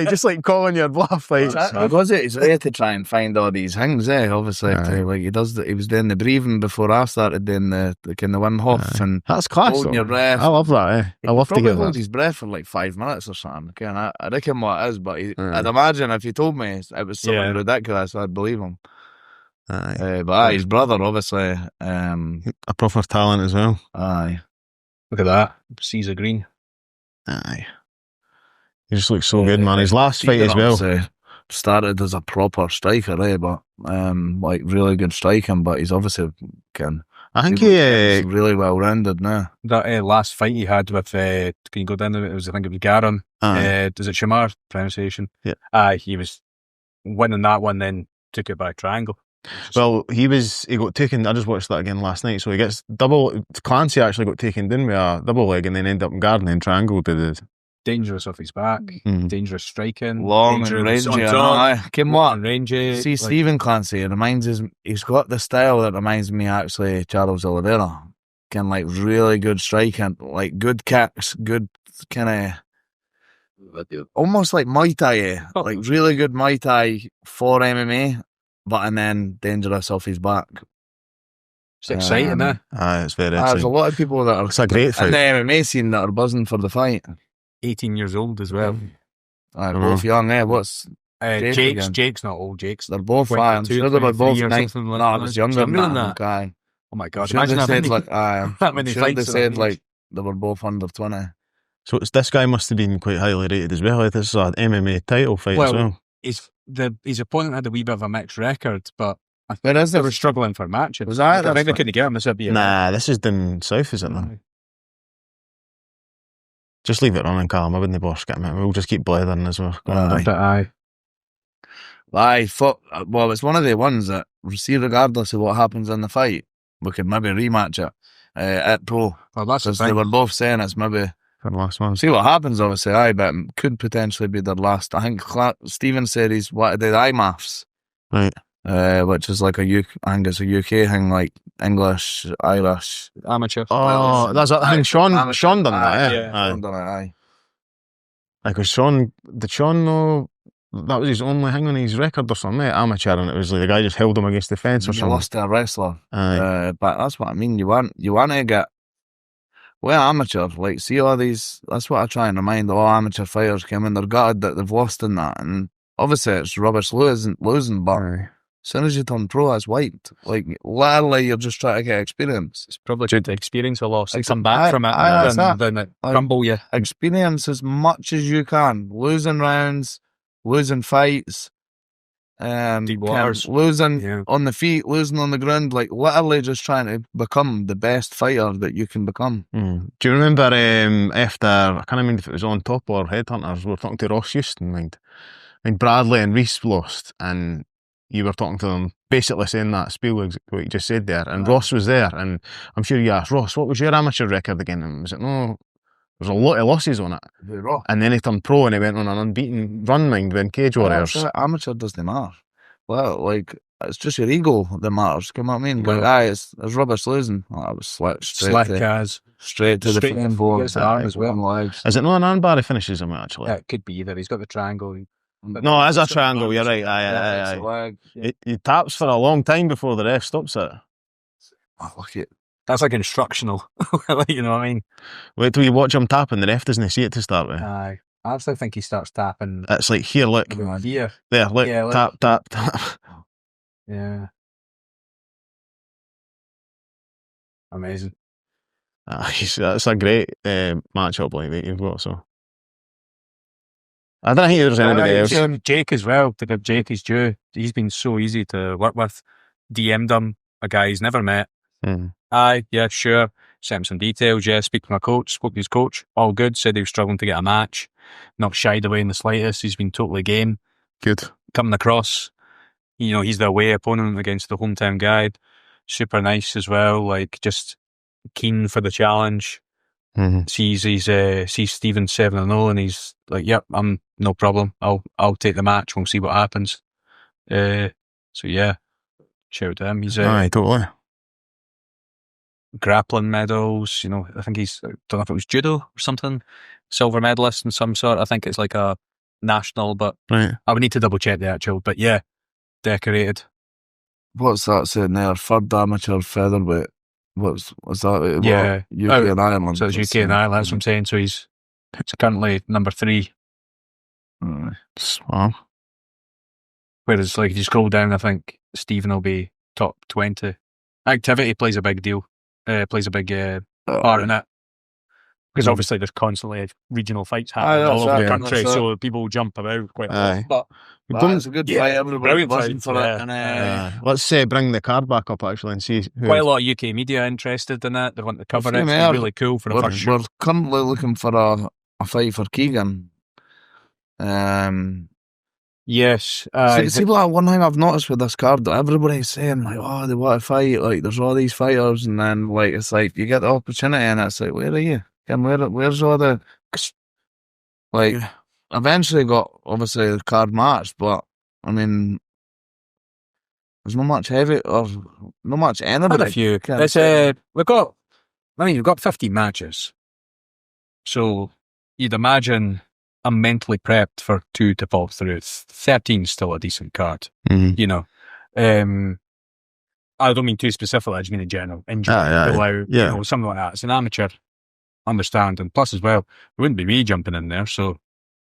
S1: Just like calling your bluff, like.
S2: Was it? He's there to try and find all these things, obviously. Like he does. He was doing the breathing before I started doing the kind of Wim Hof and
S1: that's class.
S2: Holding your breath.
S1: I love that. I love to hear that.
S2: Hold his breath for like 5 minutes or something. Okay, and I reckon what it is, but I'd imagine if he told me it was something ridiculous, I'd believe him. But his brother, obviously,
S1: a proper talent as well.
S2: Aye,
S3: look at that, Caesar Green.
S1: Aye, he just looks so good, man. His last fight as well.
S2: Started as a proper striker, but like really good striking. But he's obviously
S1: I think he's
S2: really well rounded now.
S3: That last fight he had with, can you go down there? I think it was Garon. Does it Shamar pronunciation?
S1: Yeah.
S3: He was winning that one, then took it by triangle.
S1: Well, he got taken. I just watched that again last night. So he gets Clancy actually got taken down with a double leg and then ended up in guard and then triangle to the
S3: dangerous off his back, dangerous striking,
S2: long and rangy.
S3: Rangy.
S2: See, Steven Clancy, it reminds us. He's got the style that reminds me actually Charles Oliveira. Kind of like really good striking, like good kicks, good kind of almost like Muay Thai, like really good Muay Thai for MMA. And then dangerous off his back.
S3: It's exciting, eh?
S1: It's very exciting.
S2: There's a lot of people that are
S1: it's a great fight.
S2: in the MMA scene that are buzzing for the fight.
S3: 18 years old as well.
S2: Both young, What's
S3: Jake's not old. They're
S2: both fine. I'm sure they were both 19. No, I was younger than that. Guy.
S3: Oh my God!
S2: Imagine they said like,
S3: that many fights.
S2: They said like they were both under 20.
S1: So this guy must have been quite highly rated as well. This is an MMA title fight as well.
S3: His opponent had a wee bit of a mixed record, but I think they were struggling for matches.
S2: Was that?
S3: I think they couldn't get him. This would be
S1: this is down south, is it? Then? Just leave it running, Callum. I wouldn't bother getting it. We'll just keep blethering as well.
S3: Aye.
S2: Well, it's one of the ones that, see, regardless of what happens in the fight, we could maybe rematch it at Pro.
S3: Well, that's
S2: because they were both saying it's maybe
S1: for the last one.
S2: See what happens, obviously. But it could potentially be their last. I think Steven said he's did IMAFs,
S1: right?
S2: Which is like I think it's a UK thing, like English, Irish,
S3: amateur.
S1: Oh, that's I think Sean done that.
S2: Sean done it. Aye.
S1: Like Sean know that was his only thing on his record or something, amateur, and it was like the guy just held him against the fence or something.
S2: He lost to a wrestler. But that's what I mean. You want to get amateur, like, see all these. That's what I try and remind all amateur fighters come in. They're gutted that they've lost in that, and obviously it's rubbish losing, but soon as you turn pro, it's wiped. Like, literally, you're just trying to get experience.
S3: It's probably due to experience a loss.
S2: Like,
S3: Come back from it, then it
S2: Like,
S3: crumble you.
S2: Experience as much as you can. Losing rounds, losing fights,
S3: Deep waters.
S2: losing on the feet, losing on the ground. Like, literally just trying to become the best fighter that you can become.
S1: Do you remember after, I can't remember if it was On Top or Headhunters, we were talking to Ross Houston, mind. I mean, Bradley and Reese lost, and you were talking to them, basically saying that spiel, what you just said there, and Ross was there, and I'm sure you asked, Ross, what was your amateur record again? And was it, no, there was a lot of losses on it. And then he turned pro and he went on an unbeaten run, mind, with Cage Warriors.
S2: Amateur doesn't matter. Well, like, it's just your ego that matters. You know what I mean? Like, it's rubbish losing. I was straight to the front board.
S3: As well.
S1: Is it not an armbar he finishes him, actually?
S3: Yeah, it could be either. He's got the triangle.
S1: No, it is a triangle, you're right. Aye. He taps for a long time before the ref stops it.
S2: Oh, look at
S3: That's like instructional. You know what I mean?
S1: Wait till you watch him tap and the ref doesn't see it to start with.
S3: Aye. I actually think he starts tapping.
S1: It's like, here, look.
S3: Here.
S1: There, look.
S3: Yeah, look.
S1: Tap.
S3: Yeah. Amazing.
S1: That's a great matchup like that you've got, so. I don't think there's anybody else.
S3: Jake as well, to give Jake his due. He's been so easy to work with. DM'd him, a guy he's never met. Aye, yeah, sure. Sent him some details, yeah, spoke to his coach, all good, said he was struggling to get a match. Not shied away in the slightest, he's been totally game.
S1: Good.
S3: Coming across, he's the away opponent against the hometown guy. Super nice as well, like just keen for the challenge. Sees Steven 7-0 and he's like, yep, I'm no problem. I'll take the match. We'll see what happens. So yeah, shout out to him. He's
S1: aye, totally.
S3: Grappling medals. I think I don't know if it was judo or something. Silver medalist in some sort. I think it's like a national, but
S1: right.
S3: I would need to double check the actual. But yeah, decorated.
S2: What's that saying there? Third amateur featherweight. Was that?
S3: Yeah,
S2: UK and Ireland.
S3: So it's UK and Ireland. That's what I'm saying. So he's currently number 3.
S1: Wow.
S3: Whereas, like, if you scroll down, I think Steven will be top 20. Activity plays a big deal. Plays a big part in it. Because obviously there's constantly regional fights happening all over the country, so people jump about quite a lot. But
S2: it's a good fight. Everybody buzzing for it.
S1: And, let's bring the card back up actually and see.
S3: Quite a lot of UK media interested in it. They want to cover it. It's really cool for the first show.
S2: We're currently looking for a fight for Keegan.
S3: Yes.
S2: See, one thing I've noticed with this card, everybody's saying like, oh, they want to fight. Like, there's all these fighters, and then like it's like you get the opportunity, and it's like, where are you? And where's all the like? Eventually got obviously the card match, but I mean, there's not much heavy or not much anybody.
S3: Had a few. We've got 15 matches, so you'd imagine I'm mentally prepped for 2 to fall through. 13's still a decent card, I don't mean too specifically. I just mean in general. Something like that. It's an amateur. Understand, and plus as well, it wouldn't be me jumping in there, so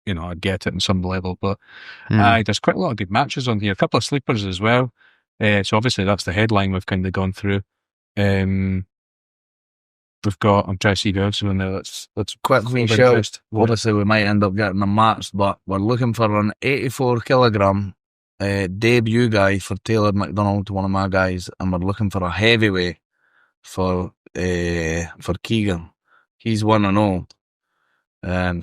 S3: I'd get it on some level. But there's quite a lot of good matches on here. A couple of sleepers as well. So obviously that's the headline we've kind of gone through. We've got. I'm trying to see who else is on there. Let's
S2: quickly shout. Obviously, we might end up getting a match, but we're looking for an 84 kilogram debut guy for Taylor McDonald, one of my guys, and we're looking for a heavyweight for Keegan. He's 1-0.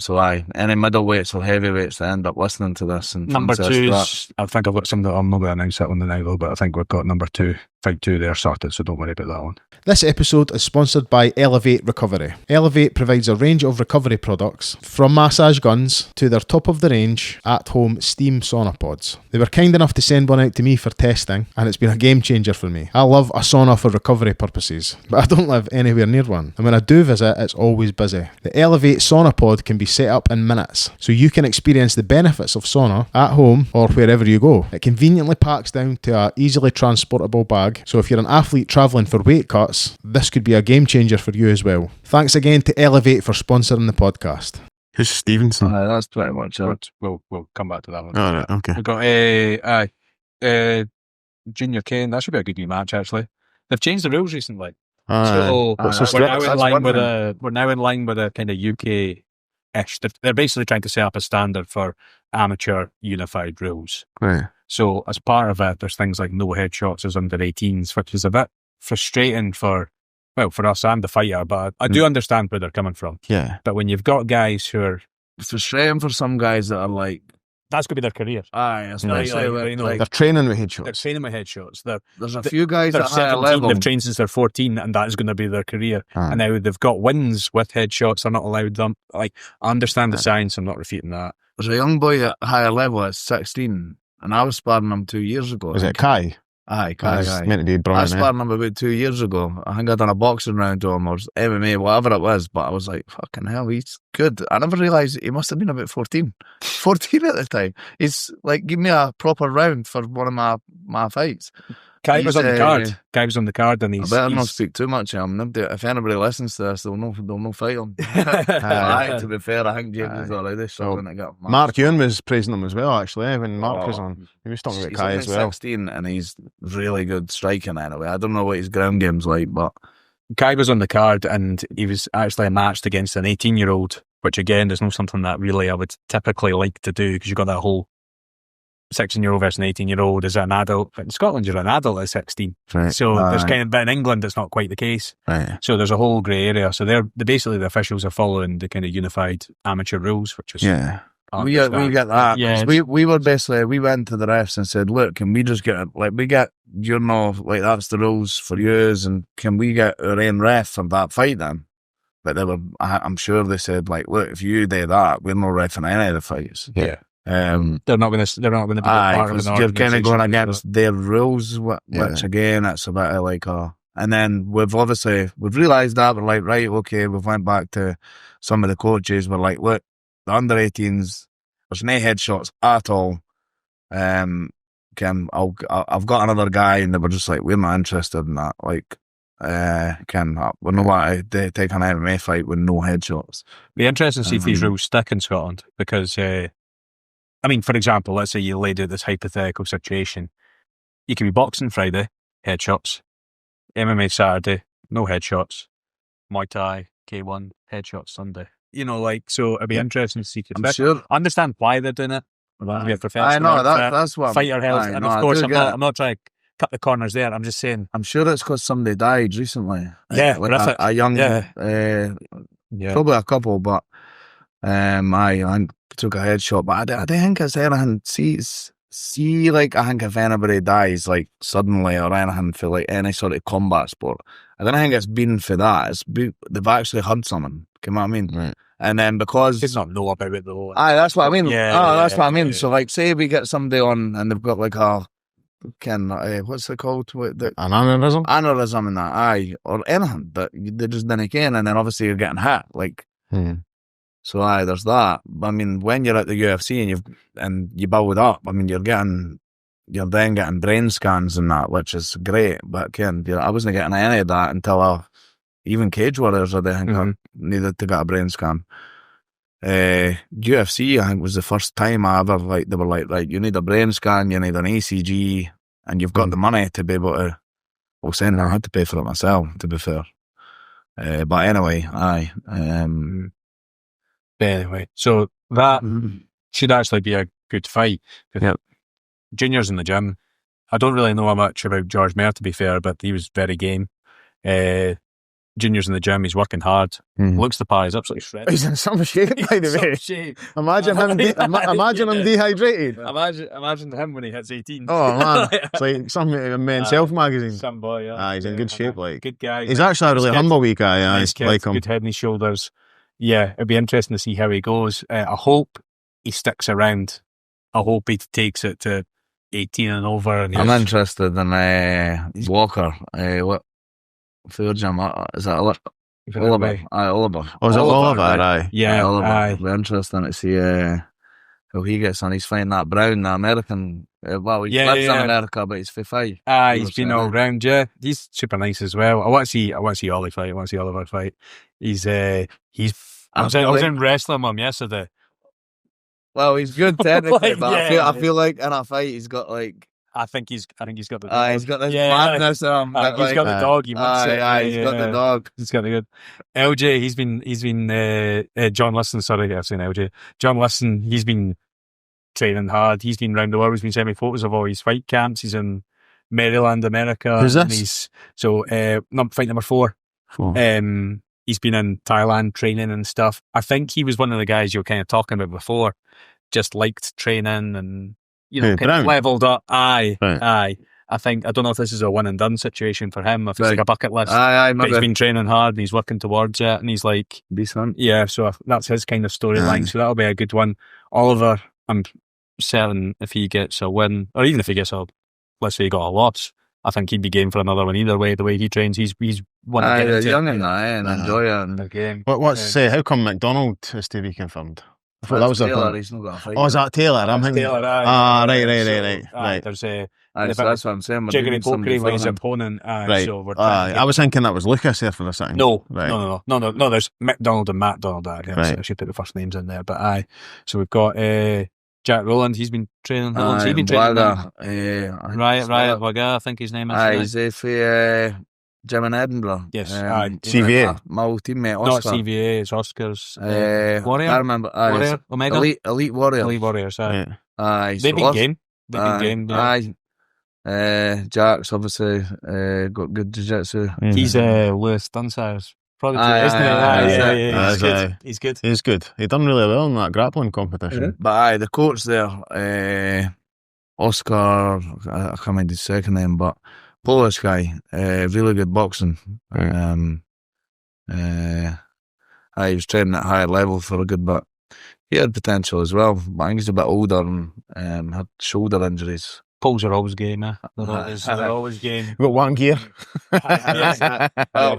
S2: So any middleweights or heavyweights that end up listening to this. And
S3: number 2, I think I've got some that I'm not going to announce that one now though, but I think we've got number 2, fight 2 there sorted, so don't worry about that one.
S4: This episode is sponsored by Elevate Recovery. Elevate provides a range of recovery products, from massage guns to their top-of-the-range, at-home steam sauna pods. They were kind enough to send one out to me for testing, and it's been a game changer for me. I love a sauna for recovery purposes, but I don't live anywhere near one. And when I do visit, it's always busy. The Elevate sauna pod can be set up in minutes, so you can experience the benefits of sauna at home or wherever you go. It conveniently packs down to a easily transportable bag, so if you're an athlete travelling for weight cuts, this could be a game changer for you as well. Thanks again to Elevate for sponsoring the podcast.
S1: Who's Stevenson?
S2: That's pretty much it.
S3: We'll come back to that one.
S1: All right, okay.
S3: We've got Junior Kane. That should be a good new match, actually. They've changed the rules recently.
S1: So
S3: We're now in line with a kind of UK-ish. They're basically trying to set up a standard for amateur unified rules.
S1: Right.
S3: So as part of it, there's things like no headshots as under 18s, which is a bit frustrating for us and the fighter, but I do understand where they're coming from.
S1: Yeah.
S3: But when you've got guys who are...
S2: It's frustrating for some guys that are like...
S3: That's going to be their career.
S2: Aye, especially
S1: they're training with headshots.
S3: They're training with headshots.
S2: There's a few guys
S3: at
S2: higher
S3: 17,
S2: level.
S3: they've trained since they're 14, and that is going to be their career. And now they've got wins with headshots. They're not allowed them. Like, I understand the science. I'm not refuting that.
S2: There's a young boy at higher level at 16, and I was sparring him 2 years ago.
S1: Is it Kai?
S2: Aye, Kai.
S1: He's meant to be
S2: I
S1: brilliant.
S2: sparred him about 2 years ago. I think I done a boxing round to him or MMA, whatever it was, but I was like, fucking hell, he's good. I never realised he must have been about 14. 14 at the time. He's like, give me a proper round for one of my fights.
S3: Kai was on the card. Kai was on the card, and
S2: I better not speak too much of him. If anybody listens to this, they'll no fight him. To be fair, I think James is already struggling to get
S1: Mark Ewan was praising him as well, actually, when Mark was on. He was talking about Kai as well.
S2: 16 and he's really good striking anyway. I don't know what his ground game's like, but
S3: Kai was on the card, and he was actually matched against an 18-year-old, which again is not something that really I would typically like to do, because you've got that whole 16-year-old versus an 18-year-old as an adult. But in Scotland, you're an adult at 16.
S1: Right.
S3: So there's kind of, but in England, it's not quite the case.
S1: Right.
S3: So there's a whole grey area. So they're basically, the officials are following the kind of unified amateur rules, which is...
S2: Yeah. We get that.
S3: Yeah,
S2: we were basically, we went to the refs and said, look, can we just get, like, that's the rules for yous, and can we get our own ref for that fight then? But I'm sure they said, like, look, if you do that, we're not reffing any of the fights.
S3: Yeah. They're not going to be a part of an
S2: you're kind of going against their rules, which
S1: Yeah.
S2: again, it's a bit of like and then we've realised that, we're like, right, okay, we've went back to some of the coaches, we're like, look, the under 18s, there's no headshots at all. I've got another guy, and they were just like, we're not interested in that. Like, we're not want to take an MMA fight with no headshots.
S3: Be interesting to see if these rules stick in Scotland, because I mean, for example, let's say you laid out this hypothetical situation. You can be boxing Friday, headshots. MMA Saturday, no headshots. Muay Thai, K1, headshots Sunday. You know, like, so it'd be interesting to see.
S2: I'm sure.
S3: I understand why they're doing it. Be a professional.
S2: I know, that's what
S3: fighter health. And of course, I'm not trying to cut the corners there. I'm just saying.
S2: I'm sure it's because somebody died recently.
S3: Yeah,
S2: like a young, probably a couple, but I took a headshot, but I don't think it's anything. See, like, I think if anybody dies, like, suddenly or anything for, like, any sort of combat sport, I don't think it's been for that. They've actually had someone. You know what I mean?
S1: Right.
S2: And then because...
S3: They not know about it, though.
S2: Aye, that's what I mean. That's what I mean.
S3: Yeah.
S2: So, like, say we get somebody on and they've got, like, what's it called?
S1: An aneurysm?
S2: Aneurysm and that, aye. Or anything. But they just didn't can, and then obviously you're getting hit. Like... So there's that. I mean, when you're at the UFC and you build up, I mean, you're then getting brain scans and that, which is great. But I wasn't getting any of that until even Cage Warriors, I think, I needed to get a brain scan. UFC, I think, was the first time I ever, like, they were like, right, you need a brain scan, you need an ECG, and you've got the money to be able to. Well, saying I had to pay for it myself, to be fair. But anyway, aye.
S3: Anyway, so that should actually be a good fight.
S1: Yep.
S3: Junior's in the gym. I don't really know much about George Mayer, to be fair, but he was very game. Junior's in the gym. He's working hard. Looks the part. He's absolutely shredded.
S1: He's in some shape, by the way. Imagine him dehydrated.
S3: Imagine him when he hits 18.
S1: Oh man, it's like some Men's Health magazine.
S3: Some boy, yeah.
S1: He's in good shape. Like,
S3: good guy.
S1: He's actually a really humble wee guy.
S3: Nice kid,
S1: like him.
S3: good head on his shoulders. Yeah, it'd be interesting to see how he goes. I hope he sticks around. I hope he takes it to 18 and over. And
S2: I'm interested in Walker. What for gym? Is that Oliver? Oliver.
S1: Oh, is it Oliver? Aye.
S3: Yeah,
S2: Oliver.
S3: aye.
S2: It'll be interesting to see how he gets on. He's fighting that Brown, the American. He lives in America, but he's 55.
S3: He's been all round. Yeah, he's super nice as well. I want to see Ollie fight. I want to see Oliver fight. I was in wrestling with him yesterday.
S2: Well, he's good technically, but
S3: I
S2: I feel like in a fight he's got like
S3: I think he's got the dog.
S2: He's got this madness.
S3: He's got the dog. He wants it.
S2: He's got the dog.
S3: He's got the good. LJ, he's been John Liston. Sorry, I've seen LJ. John Liston. He's been training hard. He's been round the world. He's been sending me photos of all his fight camps. He's in Maryland, America.
S1: Who's this?
S3: And fight number 4. He's been in Thailand training and stuff. I think he was one of the guys you were kind of talking about before. Just liked training and kind of leveled up. Aye. I don't know if this is a one and done situation for him, if it's like a bucket list. But he's been training hard and he's working towards it, and he's like
S2: decent.
S3: Yeah, so that's his kind of storyline. So that'll be a good one. Oliver, I'm certain if he gets a win, or even if he gets let's say he got a loss, I think he'd be game for another one either way. The way he trains, he's one to get into.
S2: Young and enjoy it in
S3: the game.
S1: How come McDonald is to be confirmed? I thought that was
S2: Taylor. He's not got a fight.
S1: Is that Taylor? I'm thinking.
S3: Taylor,
S1: right.
S3: There's
S2: so that's what I'm saying.
S3: Jiggery pokery with his opponent.
S1: Right.
S3: So we're
S1: I was thinking that was Lucas there for a second.
S3: No.
S1: Right.
S3: No. There's McDonald and Matt Donald. I should put the first names in there. But so we've got Jack Rowland. He's been training. How long's he been training? Riot Waga, I think his name is.
S2: He's for Jim in Edinburgh.
S3: Yes.
S2: CVA. My old teammate Oscar.
S3: Not CVA, it's Oscar's.
S2: Warrior? I remember.
S3: Warrior? Omega?
S2: Elite Warrior.
S3: Elite Warriors,
S1: Yeah.
S3: They've been game.
S2: Jack's obviously got good jiu-jitsu.
S3: He's Lewis Dunsire's product, isn't he? He's good.
S1: He's good. He done really well in that grappling competition.
S2: But the coach there, Oscar, I can't remember his second name, but Polish guy, really good boxing. He was training at higher level for a good bit. He had potential as well, but I think he's a bit older and had shoulder injuries.
S3: Poles are always game, eh? They're always game.
S1: Got one gear.
S2: To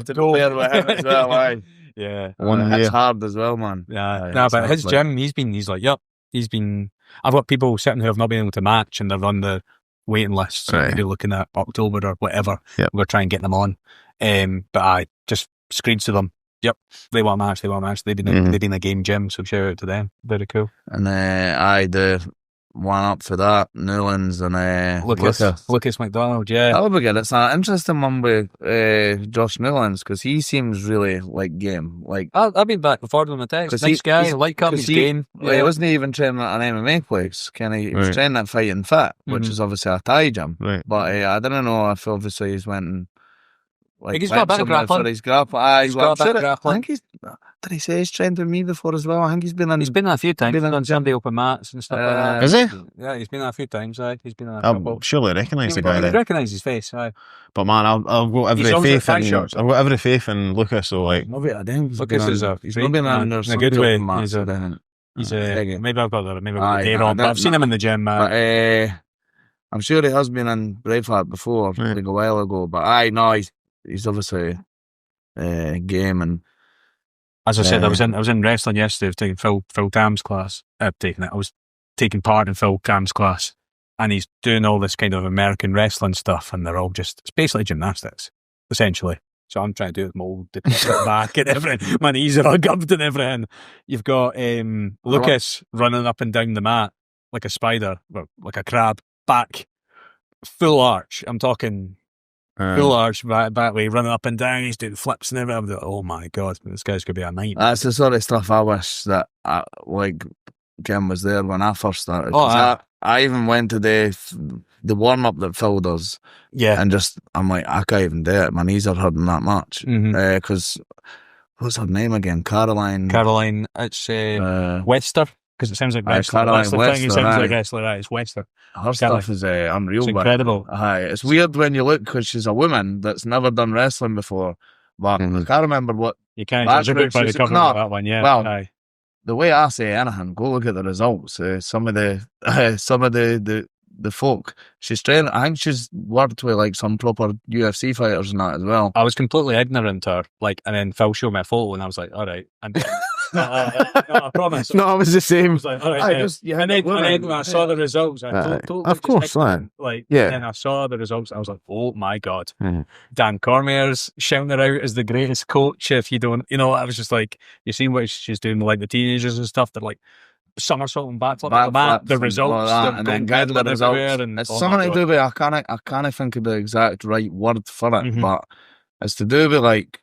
S2: compare with him as well,
S3: Yeah.
S2: It's hard as well, man.
S3: But his gym, he's like, I've got people sitting who have not been able to match and they're on the waiting list. So maybe looking at October or whatever.
S1: Yep.
S3: We're trying to get them on. But I just screamed to them. Yep, they want a match. They've been a game gym, so shout out to them. Very cool.
S2: And the one up for that, Newlands and
S3: Lucas McDonald, yeah.
S2: That would be good. It's an interesting one with Josh Newlands because he seems really like game. Like
S3: I've been back before with him a text. Nice guy, like him, he's game.
S2: He wasn't even training at an MMA place. He was training at Fighting Fit, which is obviously a Thai gym.
S1: Right.
S2: But I don't know if obviously he's went and
S3: he's got a bit of grappling.
S2: He's got a bit of grappling. I think did he say he's trained with me before as well? I think he's been in
S3: a few times. He's been on Sunday open mats and stuff like that.
S1: Is he?
S3: Yeah, he's been on a few times. He's been on a
S1: I'll
S3: couple.
S1: surely recognise the guy.
S3: I recognise his face.
S1: But man, I've got every faith in Lucas. So
S3: Lucas is
S2: he's not been in a
S3: good way. Maybe I've got that. Maybe I've got the on. But I've seen him in the gym.
S2: I'm sure he has been in Braveheart before, like a while ago. But he's obviously game. And
S3: as I said, I was in wrestling yesterday. I was taking Phil Cam's class. I was taking part in Phil Cam's class, and he's doing all this kind of American wrestling stuff, and they're all it's basically gymnastics, essentially. So I'm trying to do it with my old back and everything. My knees are all gubbed and everything. You've got Lucas running up and down the mat like a spider, like a crab, back, full arch. I'm talking full arch back way, running up and down. He's doing flips and everything. I'm like, oh my God, this guy's going to be a nightmare.
S2: That's the sort of stuff I wish that Kim was there when I first started. I even went to the warm up that Phil does.
S3: Yeah.
S2: And I'm like, I can't even do it. My knees are hurting that much. Because, what's her name again? Caroline,
S3: it's Wester. Because it sounds like wrestler.
S2: That's the thing.
S3: He sounds like wrestler. It's Wester.
S2: Her stuff is unreal.
S3: It's incredible.
S2: It's weird when you look because she's a woman that's never done wrestling before. But I can't remember what.
S3: You can't judge a book by the cover of that one, yeah.
S2: Well, the way I say anything, go look at the results. Some of the folk she's trained. I think she's worked with some proper UFC fighters and that as well.
S3: I was completely ignorant to her, and then Phil showed me a photo, and I was like, all right. And no, I promise.
S1: No, I was the same.
S3: I was like, all right, and then when I saw the results, I totally
S1: of course, man.
S3: And then I saw the results, I was like, oh my God. Dan Cormier's shouting her out as the greatest coach. If you don't, I was just like, you seen what she's doing with the teenagers and stuff. They're like somersault back to the mat, the results,
S2: and then getting the results.
S3: And
S2: it's something to do with, I can't think of the exact right word for it, but it's to do with like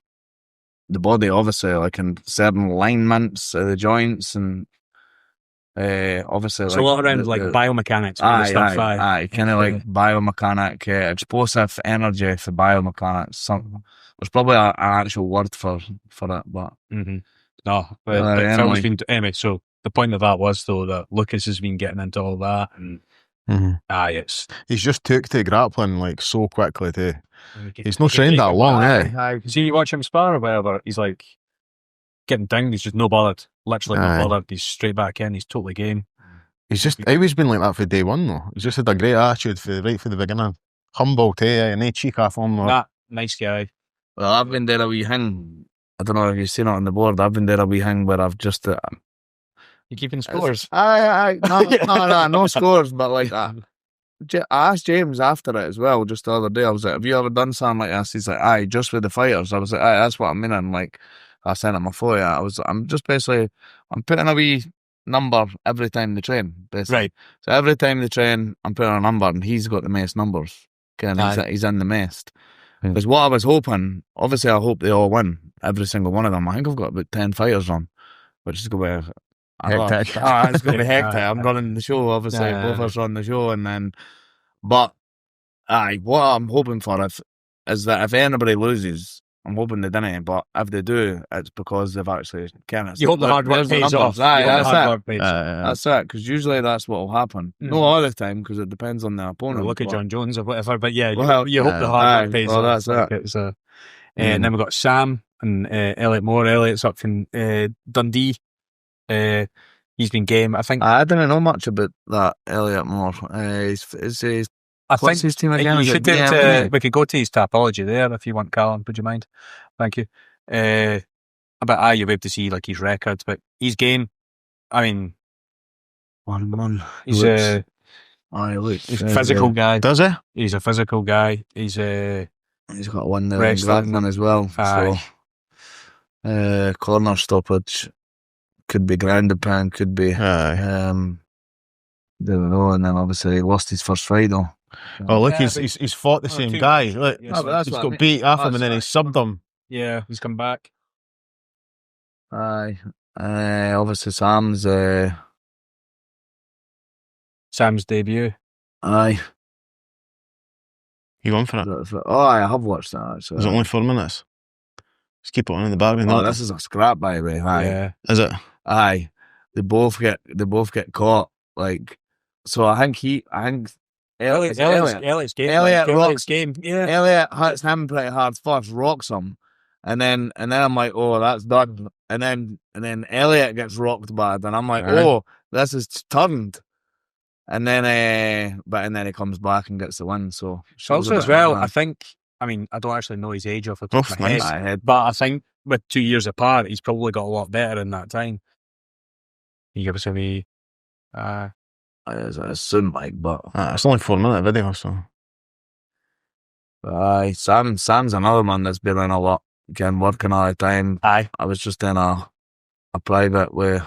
S2: the body, obviously, like in certain alignments of the joints, and obviously,
S3: so like, a lot around like biomechanics.
S2: Aye, kind of like biomechanic, explosive energy for biomechanics. There's probably an actual word for it, but
S3: no, but Phil's been anyway. So the point of that was though that Lucas has been getting into all that, and
S1: he's just took to grappling like so quickly too. He's not trained that long,
S3: See, you watch him spar or whatever, he's like getting down, he's just no bothered. Literally not bothered. He's straight back in, he's totally game.
S1: He's just always been like that for day one though. He's just had a great attitude right from the beginning. Humble too, and no cheek off him.
S3: Nice guy.
S2: Well, I've been there a wee hang. I don't know if you've seen it on the board. I've been there a wee hang where I've just
S3: you keeping scores?
S2: No scores, but like I asked James after it as well, just the other day. I was like, have you ever done something like this? He's like, aye, just with the fighters. I was like, aye, that's what I'm meaning. Like, I sent him a photo. I'm just basically, I'm putting a wee number every time they train, basically.
S3: Right.
S2: So every time they train, I'm putting a number, and he's got the most numbers. Okay, he's in the most. Because what I was hoping, obviously I hope they all win, every single one of them. I think I've got about 10 fighters on, which is going to be
S1: hectic.
S2: It's going to be hectic. I'm running the show, obviously. Both of us on the show, and then, but what I'm hoping for is that if anybody loses, I'm hoping they didn't, but if they do, it's because they've actually kind of.
S3: You hope the hard work pays off.
S2: That's it, because usually that's what will happen. No all the time, because it depends on the opponent.
S3: Look at John Jones or whatever, but yeah, you hope the hard work pays off.
S2: That's it.
S3: And then we've got Sam and Elliot Moore. Elliot's up from Dundee. He's been game, I think.
S2: I don't know much about that Elliot Moore. What's his team again?
S3: We could go to his Tapology there if you want, Callum. Would you mind? Thank you. But you'll be able to see like his records, but he's game. I mean,
S2: 1-1.
S3: He's a physical guy.
S1: Does he?
S3: He's a physical guy. He's
S2: got one there in Gladman as well. So, corner stoppage could be ground and pound, could be. Don't know. And then obviously he lost his first fight though.
S1: Oh look, he's fought the same guy. Look, he's got beat off him and then he subbed him.
S3: Yeah, he's come back.
S2: Obviously
S3: Sam's debut.
S2: Aye.
S1: You won for it?
S2: I have watched that actually.
S1: Was it only 4 minutes? Just keep it on in the background.
S2: Oh, this is a scrap, by the way. Aye.
S3: Yeah.
S1: Is it?
S2: Aye. They both get caught. Like, so I think Elliot's
S3: game.
S2: Elliot's
S3: game. Yeah.
S2: Elliot hits him pretty hard first, rocks him, and then I'm like, oh, that's done. And then Elliot gets rocked bad, and I'm like, oh, this is turned. And then he comes back and gets the win. So
S3: also as well, I think. I mean, I don't actually know his age off the top of my head, but I think with 2 years apart, he's probably got a lot better in that time. Can you give us a wee?
S2: I assume, like, but
S1: it's only 4 minute video, so.
S2: Sam's another man that's been in a lot. Again, working all the time.
S3: Aye,
S2: I was just in a private with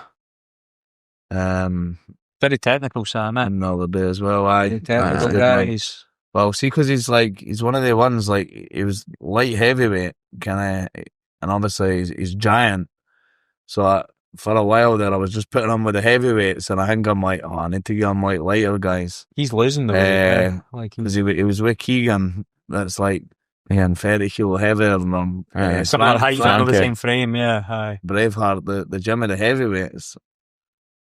S3: very technical Sam,
S2: another day as well. Aye,
S3: technical guy.
S2: Well, see, because he's one of the ones, like, he was light heavyweight, kind of, and obviously he's giant. So for a while there, I was just putting him with the heavyweights, and I think I'm like, I need to get him like lighter guys.
S3: He's losing the weight,
S2: because he was with Keegan. That's like 30 kilo heavier than him.
S3: Similar height, the same frame, yeah. Aye.
S2: Braveheart, the gym of the heavyweights.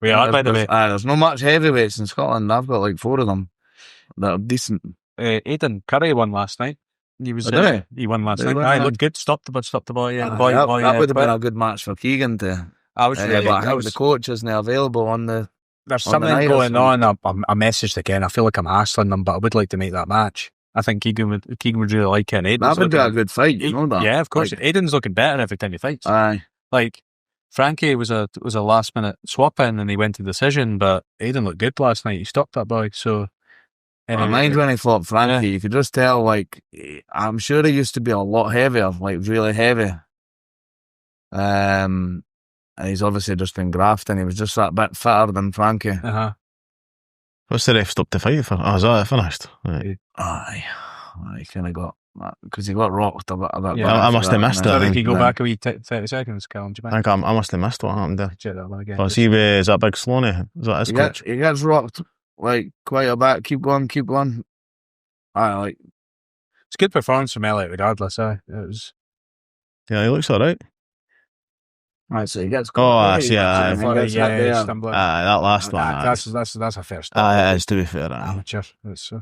S3: We are, by the way.
S2: There's not much heavyweights in Scotland. I've got like 4 of them that are decent.
S3: Aidan Curry won last night. He won last night. Aye, looked good. Stop the boy. Yeah,
S2: that would have been a good match for Keegan to.
S3: I was really,
S2: but I think the coach isn't available on the.
S3: There's something going on. I messaged again. I feel like I'm hassling them, but I would like to make that match. I think Keegan would really like it. And
S2: that would be a good fight. You know that?
S3: Yeah, of course. Like, Aidan's looking better every time he fights.
S2: Aye.
S3: Like Frankie was a last minute swap in and he went to decision, but Aidan looked good last night. He stopped that boy. So.
S2: I mind when he fought Frankie, you could just tell, like, I'm sure he used to be a lot heavier, like really heavy. and he's obviously just been grafting. He was just that bit fitter than Frankie.
S1: What's the ref stopped the fight for? Oh, is that it finished? Right.
S2: Aye, he kind of got, because he got rocked a bit.
S3: Yeah,
S1: I must have missed it.
S3: So
S1: I
S3: if
S1: think.
S3: you go back a wee 30 seconds, Callum, do you
S1: I
S3: mind?
S1: think I must have missed what happened there.
S3: Check that one again.
S1: So I see, is that Big Sloaney? Is that his coach?
S2: He gets rocked like quite a bit. Keep going. Aye, like,
S3: It's good performance from Elliot regardless, It was...
S1: Yeah, he looks alright.
S2: right, so he gets.
S1: I see.
S3: Yeah,
S2: Yeah.
S3: stumbling.
S1: That last one.
S3: That's a fair start.
S1: It is, to be fair.
S3: Amateur. That's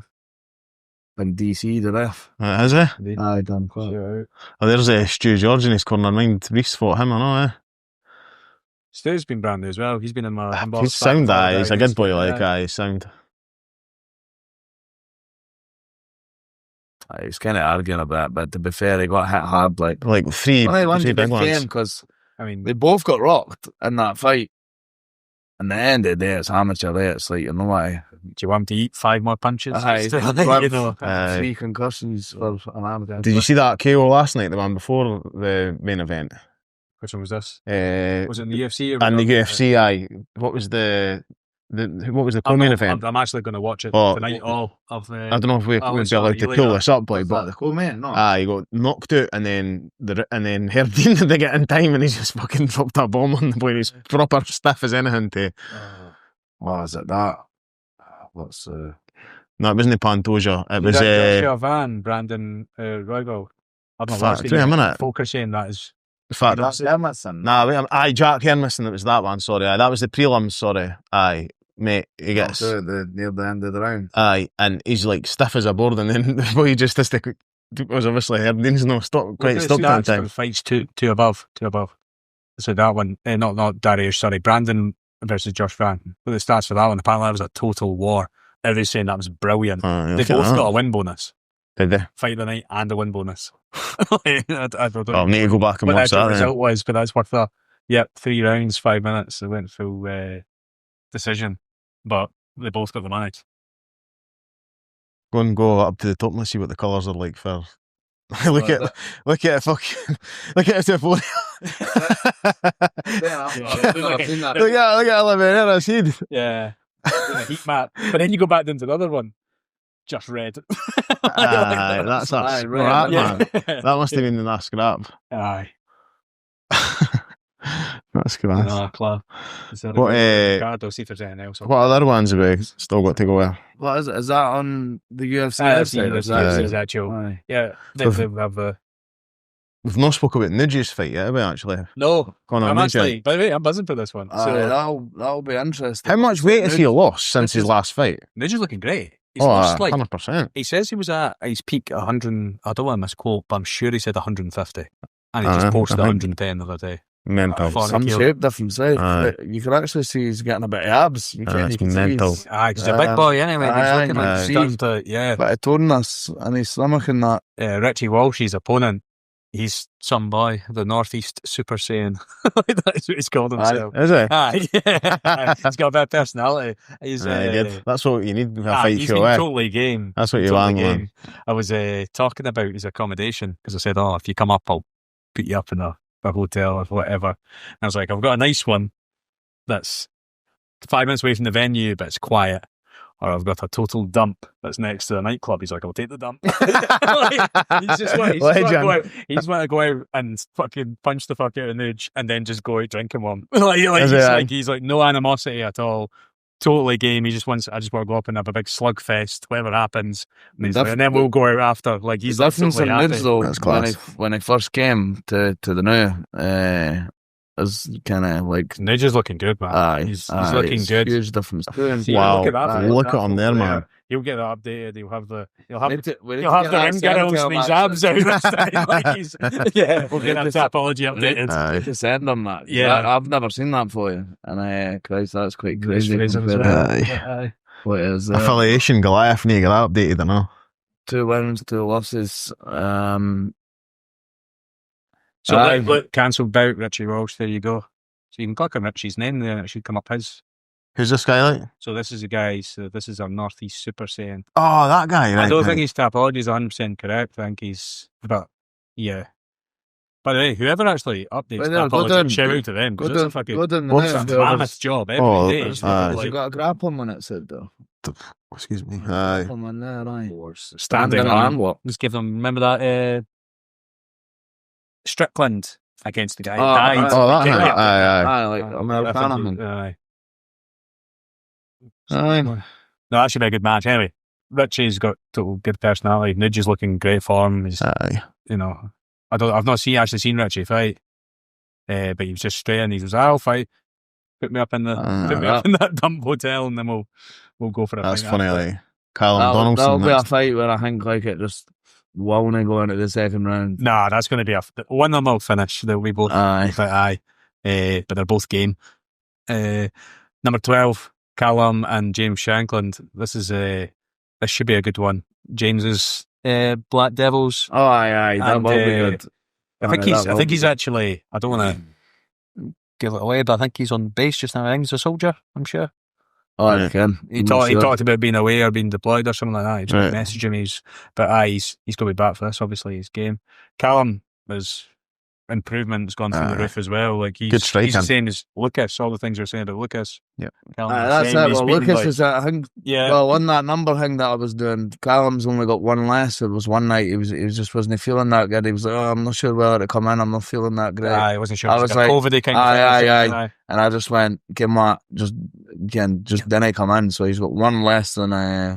S2: In DC, the ref.
S1: Is it?
S3: indeed.
S2: Aye, done quite.
S3: Shout out.
S1: Oh, there's Stu George in his corner. Mind Reese fought him, I know,
S3: Stu's been brand new as well. He's been in my handball.
S1: He's sound, he's a good boy, he's sound.
S2: He's kind of arguing a bit, but to be fair, he got hit hard. Like
S1: three
S2: big
S1: big ones.
S2: because
S3: I mean,
S2: they both got rocked in that fight. And the end of the day, it's amateur. It's like, you know what?
S3: do you want him to eat 5 more punches?
S2: Aye.
S3: You know.
S2: 3 concussions for an amateur.
S1: Did you see that KO last night, the one before the main event?
S3: Which one was this?
S1: Was
S3: Was it in the UFC? Or
S1: and the UFC, aye. What was the co-main event?
S3: I'm actually going to watch it
S1: Oh,
S3: tonight. All of the.
S1: I don't know if we'd be
S3: sorry,
S1: allowed to
S3: you
S1: pull
S3: later.
S1: this up, boy, but
S2: the co-main? No.
S1: he got knocked out, and then Herdine they get in time, and he just fucking dropped a bomb on the boy. He's proper stiff as anything.
S2: What is it that? What's
S1: No, it wasn't Pantoja. It was
S3: Joshua Van, Brandon Royal. I don't know what's
S1: wait a minute.
S3: Folk are saying that is.
S1: in fact,
S2: that's Emerson?
S1: nah, wait, Jack Hermison. It was that one. Sorry, that was the prelims. Sorry, mate, he gets
S2: near the end of the round.
S1: and he's like stiff as a board, and then the boy just has to. Was obviously Herdine's no stop quite stopped that time.
S3: Fights two above. So that one, not Darius. Sorry, Brandon versus Josh Van. But the stats for that one, apparently that was a total war. Everybody's saying that was brilliant. They both got a win bonus.
S1: Did they?
S3: Fight of the night and a win bonus. I don't know
S1: I'll need to go back and
S3: what
S1: watch
S3: the
S1: that.
S3: result was, but that's worth a 3 rounds, 5 minutes. They went full decision, but they both got the money.
S1: Go up to the top and see what the colours are like first. look at it, fucking look at it before. Look at Oliveira, seed.
S3: Yeah, a heat map. But then you go back into the other one, just red.
S1: That's a scrap, man. That must have been in that scrap.
S3: Aye.
S1: That's class.
S3: No, club.
S1: What
S3: See if there's anything else.
S1: what other ones have we still got to go with?
S2: What is it? Is that on the UFC
S3: website?
S2: website?
S3: Is actual.
S2: Aye.
S3: Yeah, they have
S1: We've not spoke about Nudge's fight yet, have we, actually?
S3: No,
S1: Conor
S3: I'm
S1: Nudge.
S3: actually. By the way, I'm buzzing for this one. So
S2: That'll be interesting.
S1: How much weight has he lost since his last fight?
S3: Nudge is looking great. He's lost
S1: 100%.
S3: He says he was at his peak 100. I don't want to misquote, but I'm sure he said 150, and he just posted 110 the other day.
S1: Mental.
S2: Some shape difference, eh? You can actually see he's getting a bit of abs.
S1: It's mental.
S3: He's a big boy anyway. He's looking like he's starting to,
S2: bit of toneness and his stomach and that.
S3: Richie Walsh's opponent, he's some boy, the Northeast Super Saiyan. That's what he's called himself.
S1: Is he?
S3: He's got a bit of personality. He's
S1: good. That's what you need with a fight
S3: he's
S1: show.
S3: been totally game.
S1: That's what you want, man.
S3: I was talking about his accommodation because I said, if you come up, I'll put you up in a hotel or whatever. And I was like, I've got a nice one that's 5 minutes away from the venue, but it's quiet. Or I've got a total dump that's next to the nightclub. He's like, I'll take the dump. He's want to go out and fucking punch the fuck out of Nuge and then just go out drinking one. He's like no animosity at all. Totally game. I just want to go up and have a big slugfest, whatever happens. And then we'll go out after. Like he's
S2: difference in Nuge though.
S1: That's class.
S2: When I first came to the new, is kind of like
S3: Nuge is looking good, man. He's looking good.
S2: Huge difference.
S1: Wow, look at him there, man.
S3: He'll get that updated. He'll have the ring girls and his abs out. We'll get that topology updated.
S2: To send him that.
S3: Yeah,
S2: I've never seen that for you, and Christ, that's quite crazy. What is
S1: affiliation Goliath? Need to get that updated, I know.
S2: 2 wins, 2 losses.
S3: So look, cancelled bout, Richie Walsh, there you go. So you can click on Richie's name there and it should come up his.
S1: Who's this guy like?
S3: So this is a guy, this is our Northeast Super Saiyan.
S1: Oh, that guy, right?
S3: I don't think his topology is 100% correct. I think but yeah. By the way, whoever actually updates
S2: Well,
S3: that
S2: go
S3: politics,
S2: down-
S3: shout out to them.
S2: Go
S3: Because it's a
S2: down,
S3: fucking
S2: go down the
S1: What's
S2: net.
S1: that?
S3: mammoth job every
S1: Oh,
S3: day.
S1: there's-
S2: Has
S1: Aye.
S2: he got a grappling one at it though?
S1: Excuse me. Aye.
S2: Grappling one there, aye.
S3: Standing
S2: arm
S3: arm.
S2: lock.
S3: Just give them. Remember that Strickland against the guy who
S2: Oh,
S3: died.
S1: Oh, that
S3: Yeah,
S1: him.
S3: yeah.
S1: Aye.
S2: Aye, like Americana.
S3: Aye.
S2: Aye.
S3: No, that should be a good match. Anyway, Richie's got total good personality. Nidge is looking great form. He's,
S1: Aye.
S3: you know, I've not actually seen Richie fight, but he was just straight in. He was, I'll fight. Put me up in that dump hotel, and then we'll go for a
S1: That's
S3: fight
S1: funny.
S3: after.
S1: Like Callum
S2: That'll
S1: Donaldson.
S2: be a
S1: next-
S2: fight where I think like it just won't go into the second round.
S3: Nah, that's going to be one of them will finish. They'll be both.
S2: Aye.
S3: But they're both game. Number 12, Callum and James Shankland. This should be a good one. James's Black Devils.
S2: Oh, aye. That
S3: And,
S2: will be good.
S3: I think
S2: That will
S3: he's
S2: be
S3: actually. I don't want to give it away, but I think he's on base just now. I think he's a soldier. I'm sure.
S2: Oh, I can.
S3: He talked about being away or being deployed or something like that. He just
S1: Right.
S3: messaged him. He's going to be back for this. Obviously, his game. Callum was improvement's gone through the roof as well. Like
S1: Good
S3: he's
S1: striking.
S3: the same as Lucas. All the things you're saying about Lucas.
S1: Yep.
S3: Callum's the
S2: That's
S3: same.
S2: it.
S3: He's
S2: Well,
S3: beaten,
S2: Lucas
S3: like-
S2: is, I think,
S3: yeah.
S2: well, on that number thing that I was doing, Callum's only got one less. It was one night. He just wasn't feeling that good. He was like, I'm not sure whether to come in. I'm not feeling that great.
S3: I wasn't sure.
S2: I
S3: It
S2: was
S3: like a
S2: like,
S3: COVID kind of thing.
S2: aye. And I just went, give him that, just didn't come in. So he's got one less than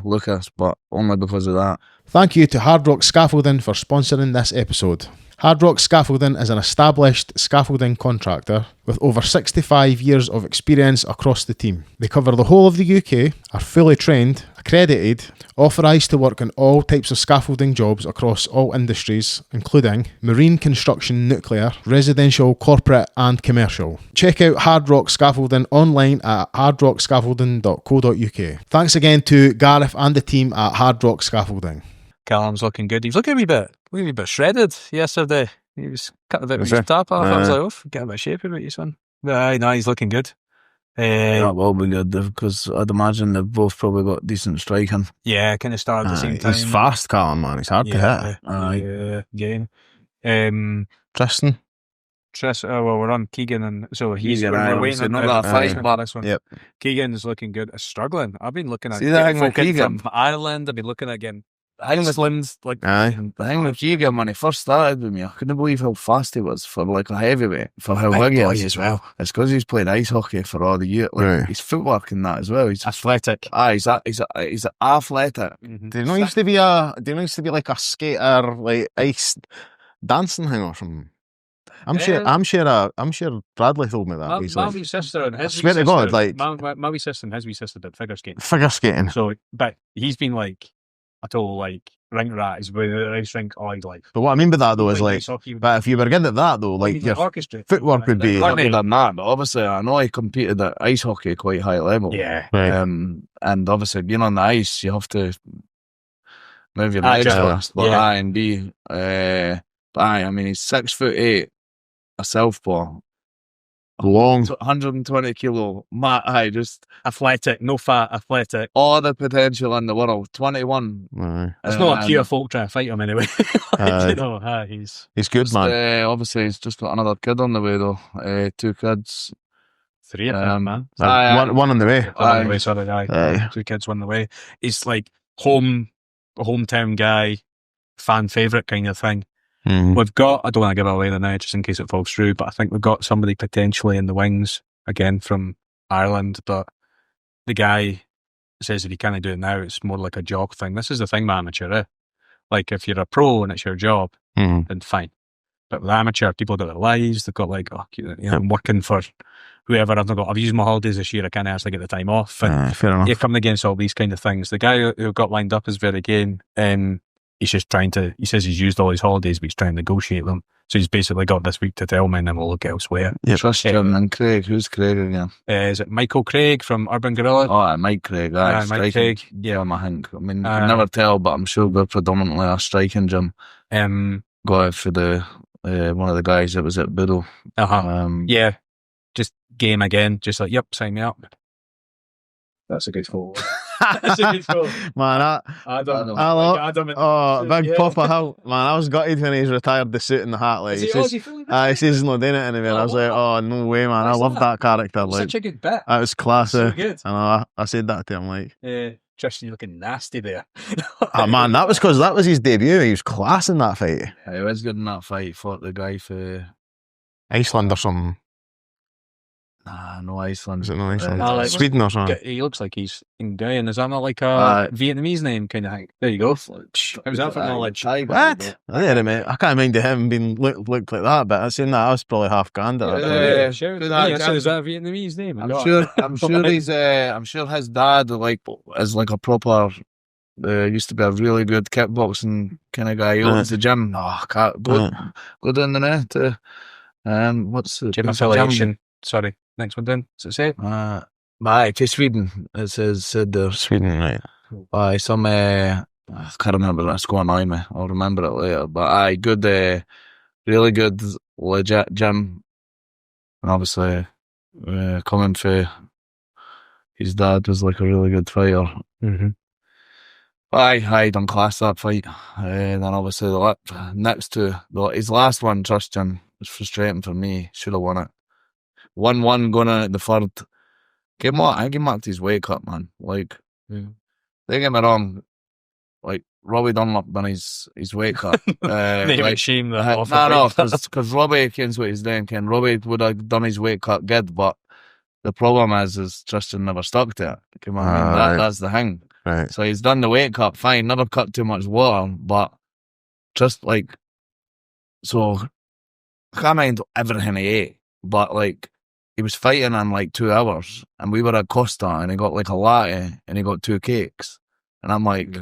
S2: Lucas, but only because of that.
S4: Thank you to Hard Rock Scaffolding for sponsoring this episode. Hard Rock Scaffolding is an established scaffolding contractor with over 65 years of experience across the team. They cover the whole of the UK, are fully trained, accredited, authorised to work on all types of scaffolding jobs across all industries, including marine construction, nuclear, residential, corporate and commercial. Check out Hard Rock Scaffolding online at hardrockscaffolding.co.uk. Thanks again to Gareth and the team at Hard Rock Scaffolding.
S3: Callum's looking good. He was looking a wee bit shredded yesterday. He was cutting a bit of
S1: Was
S3: his
S1: he?
S3: top off. I was like, oh, get a bit of shape about you, son. But aye, no, he's looking good.
S2: That will be good because I'd imagine they've both probably got decent striking.
S3: Yeah, kind of started at the same time.
S1: He's fast, Callum, man. He's hard to hit.
S2: Aye.
S3: Game.
S1: Tristan.
S3: Well, we're on Keegan, and so he's
S2: Keegan,
S3: we're
S2: aye,
S3: waiting
S2: obviously
S3: on
S2: not
S3: the-
S2: that fight,
S3: aye,
S2: but-
S3: this one.
S1: Yep.
S3: Keegan's looking good. Struggling. I've been looking at
S2: See the thing with
S3: folk
S2: Keegan?
S3: from Ireland. I've been looking at again.
S2: I think it's
S3: Slims, like
S1: Aye.
S2: the thing with Keegan when he first started with me, I couldn't believe how fast he was for like a heavyweight, for how big he is
S3: as well.
S2: It's because he's played ice hockey for all the year. Like,
S1: Right.
S2: his footwork in that as well. He's
S3: Athletic.
S2: he's athletic.
S1: Did he not used to be like a skater, like ice dancing thing or something? I'm sure Bradley told me that.
S3: My
S1: He's like,
S3: wee sister and his
S1: I swear
S3: wee
S1: to God,
S3: sister-
S1: like-
S3: my wee sister and his wee sister did figure skating.
S1: figure skating.
S3: So, but he's been like a total like ring rat. He's been at the ice rink all his life.
S1: But what I mean by that though is like,
S3: ice hockey,
S1: but if you were good at that though, like
S3: he's
S1: your
S3: orchestra
S1: footwork would be-
S2: Not than that, but obviously I know he competed at ice hockey at quite high level.
S3: Yeah.
S1: right.
S2: And obviously being on the ice, you have to move your
S3: Aye,
S2: legs
S3: just-
S2: first. But
S3: yeah.
S2: aye, and B, but aye, I mean he's 6'8", a southpaw,
S1: long.
S2: 120 kilo. Aye, just
S3: Athletic, no fat, athletic.
S2: all the potential in the world. 21.
S1: Aye.
S3: It's not a
S2: Um,
S3: pure folk trying to fight him anyway.
S1: Aye.
S3: You know, he's
S1: He's good,
S2: just,
S1: man.
S2: obviously, he's just got another kid on the way though. 2 kids.
S3: three of them, man.
S2: Aye,
S1: One on the way.
S3: One on the way, sorry, aye.
S1: Aye.
S3: 2 kids, one on the way. He's like hometown guy, fan favourite kind of thing.
S1: Mhm.
S3: We've got, I don't want to give it away now just in case it falls through, but I think we've got somebody potentially in the wings, again from Ireland, but the guy says if you can't do it now, it's more like a job thing. This is the thing, with amateur, eh? Like if you're a pro and it's your job,
S1: Mhm.
S3: then fine. But with amateur, people got their lives, they've got like, I'm working for whoever, I've used my holidays this year, I can't actually get the time off. And
S1: Aye, fair enough.
S3: you're coming against all these kind of things. The guy who got lined up is very game. He's just trying to, he says he's used all his holidays, but he's trying to negotiate them. So he's basically got this week to tell me and then we'll look elsewhere.
S1: Yep.
S2: Tristan and Craig. Who's Craig again?
S3: Is it Michael Craig from Urban Gorilla?
S2: Oh, Mike Craig. Aye,
S3: Mike
S2: striking.
S3: Craig.
S2: Yeah, I think. I mean, you
S3: Aye.
S2: can never tell, but I'm sure we're predominantly a striking gym. Got it for the one of the guys that was at Biddle.
S3: Yeah, just game again. Just like, yep, sign me up. That's a good photo. That's a good quote.
S1: Man,
S3: Adam.
S1: Big Papa Hill. Man, I was gutted when he's retired the suit and the hat. Like, he says he's not doing it anymore. I was like, oh, no way, man. I love that character. Like,
S3: such a good bit.
S1: It was classy.
S3: So good.
S1: And I said that to him, like,
S3: Tristan, you're looking nasty there.
S1: oh man, that was because that was his debut. He was class in that fight.
S2: He was good in that fight. He fought the guy for
S1: Iceland or something.
S2: Nah, no Iceland.
S1: Is it no Iceland?
S3: Like,
S1: Sweden or something?
S3: He looks like he's Indian. Is that not like a Vietnamese name kind of thing? There you go. How's that for knowledge?
S1: What? I can't mind him being looked like that, but I seen that I was probably half grand at that.
S3: Sure. Is that a Vietnamese name?
S2: I'm sure his dad is like a proper. Used to be a really good kickboxing kind of guy. He owns the gym. Oh, go down there to what's the
S3: gym affiliation? Sorry, next one down. Does it say?
S2: To Sweden. It said there.
S1: Sweden, right?
S2: By some I can't remember. That's going to annoy me. I'll remember it later. But good, really good, legit gym, and obviously coming for his dad was like a really good fighter.
S3: Mm-hmm.
S2: I done class that fight. Then obviously next to his last one, Tristan, was frustrating for me. Should have won it. 1-1 going in at the third. I think he marked his weight cut, man. Like, don't get me wrong. Like, Robbie Dunlop done his weight cut.
S3: Shame that.
S2: No, because Robbie knows what he's doing. Robbie would have done his weight cut good, but the problem is Tristan never stuck to it. That's the thing.
S1: Right.
S2: So he's done the weight cut, fine, never cut too much water, but just like, so I can't mind everything he ate, but like, he was fighting in like 2 hours, and we were at Costa, and he got like a latte, and he got 2 cakes, and I'm like,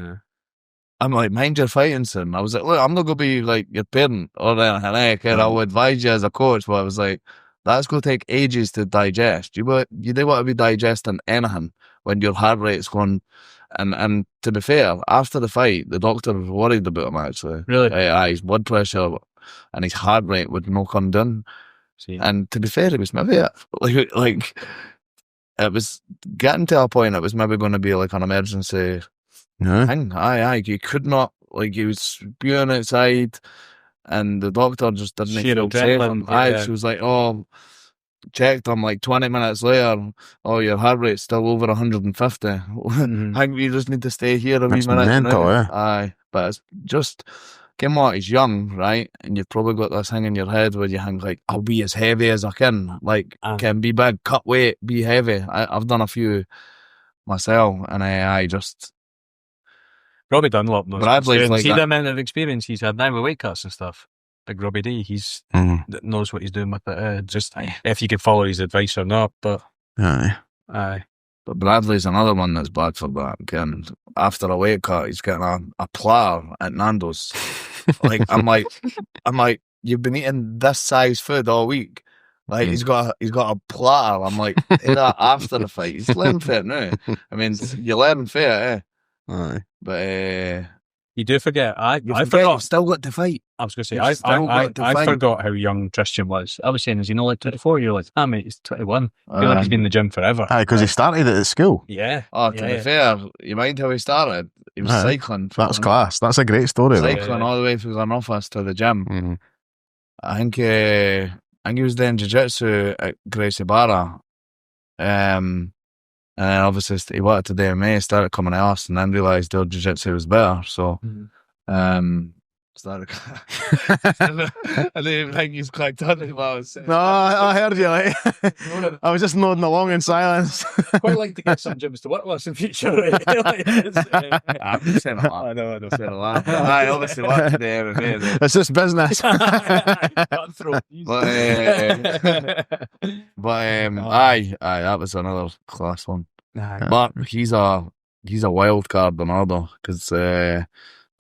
S2: mind your fighting, son. I was like, look, I'm not gonna be like your parent or anything. I'll advise you as a coach, but I was like, that's gonna take ages to digest. You don't want to be digesting anything when your heart rate's going. And to be fair, after the fight, the doctor was worried about him actually.
S3: Really?
S2: His blood pressure and his heart rate would not come down.
S3: See.
S2: And to be fair, it was maybe like it was getting to a point. It was maybe going to be like an emergency thing. You could not, like, he was spewing outside, and the doctor just didn't feel safe. She was like, oh. Checked him like 20 minutes later. Oh, your heart rate's still over 150. I think we just need to stay here a wee minute.
S1: Mental,
S2: but it's just, he's young, right? And you've probably got this thing in your head where you think like, I'll be as heavy as I can. Like, can be big, cut weight, be heavy. I've done a few myself, and I just.
S3: Robbie Dunlop knows.
S2: Bradley's like
S3: see the amount of experience he's had now with weight cuts and stuff. Big Robbie D, that knows what he's doing with it. Just if you could follow his advice or not, but
S1: aye.
S2: But Bradley's another one that's bad for that. And after a weight cut, he's getting a platter at Nando's. Like I'm like, you've been eating this size food all week. Like he's got a platter. I'm like, after the fight, he's learning fit now. I mean, you're learning fit,
S1: Aye.
S2: But
S3: you do forget. I forgot.
S2: You've still got to fight.
S3: I was going to say, I forgot how young Tristan was. I was saying, is he not like 24? You're like, mate, he's 21. I feel like he's been in the gym forever.
S1: Aye, because he started it at school.
S3: Yeah.
S2: Oh, to be fair, you mind how he started? He was cycling.
S1: That's class. That's a great story.
S2: Cycling all the way from an office to the gym.
S1: Mm-hmm.
S2: I think he was doing jiu-jitsu at Gracie Barra. And then obviously he wanted to do MMA, started coming to us, and then realised their jiu-jitsu was better. So, started. I didn't even think he's quite done it. I was saying.
S1: No, I heard you. Like, I was just nodding along in silence.
S3: Quite like to get some gyms to work with us in future.
S2: I'm just saying a lot. I know. Saying a lot. I obviously want to do MMA.
S1: It's just business.
S2: Aye, that was another class one. But he's a wild card on order because we're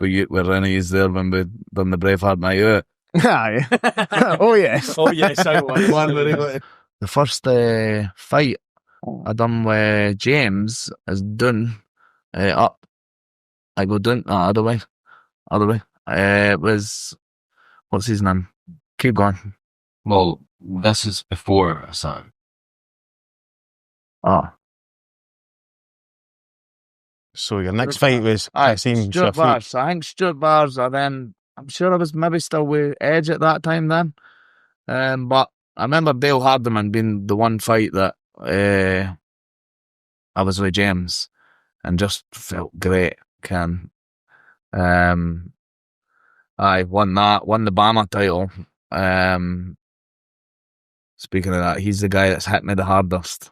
S2: Rennie's there when we done the Braveheart night out.
S1: Aye. Oh yes.
S3: I was.
S2: The first fight I done with James is done up. I go down other way. It was, what's his name? Keep going.
S5: Well, this is before son.
S2: Oh.
S1: So your next fight was
S2: Stuart Bars. I think Stuart Bars, and then I'm sure I was maybe still with Edge at that time then. But I remember Dale Hardiman being the one fight that I was with James and just felt great. I won the Bama title. Speaking of that, he's the guy that's hit me the hardest.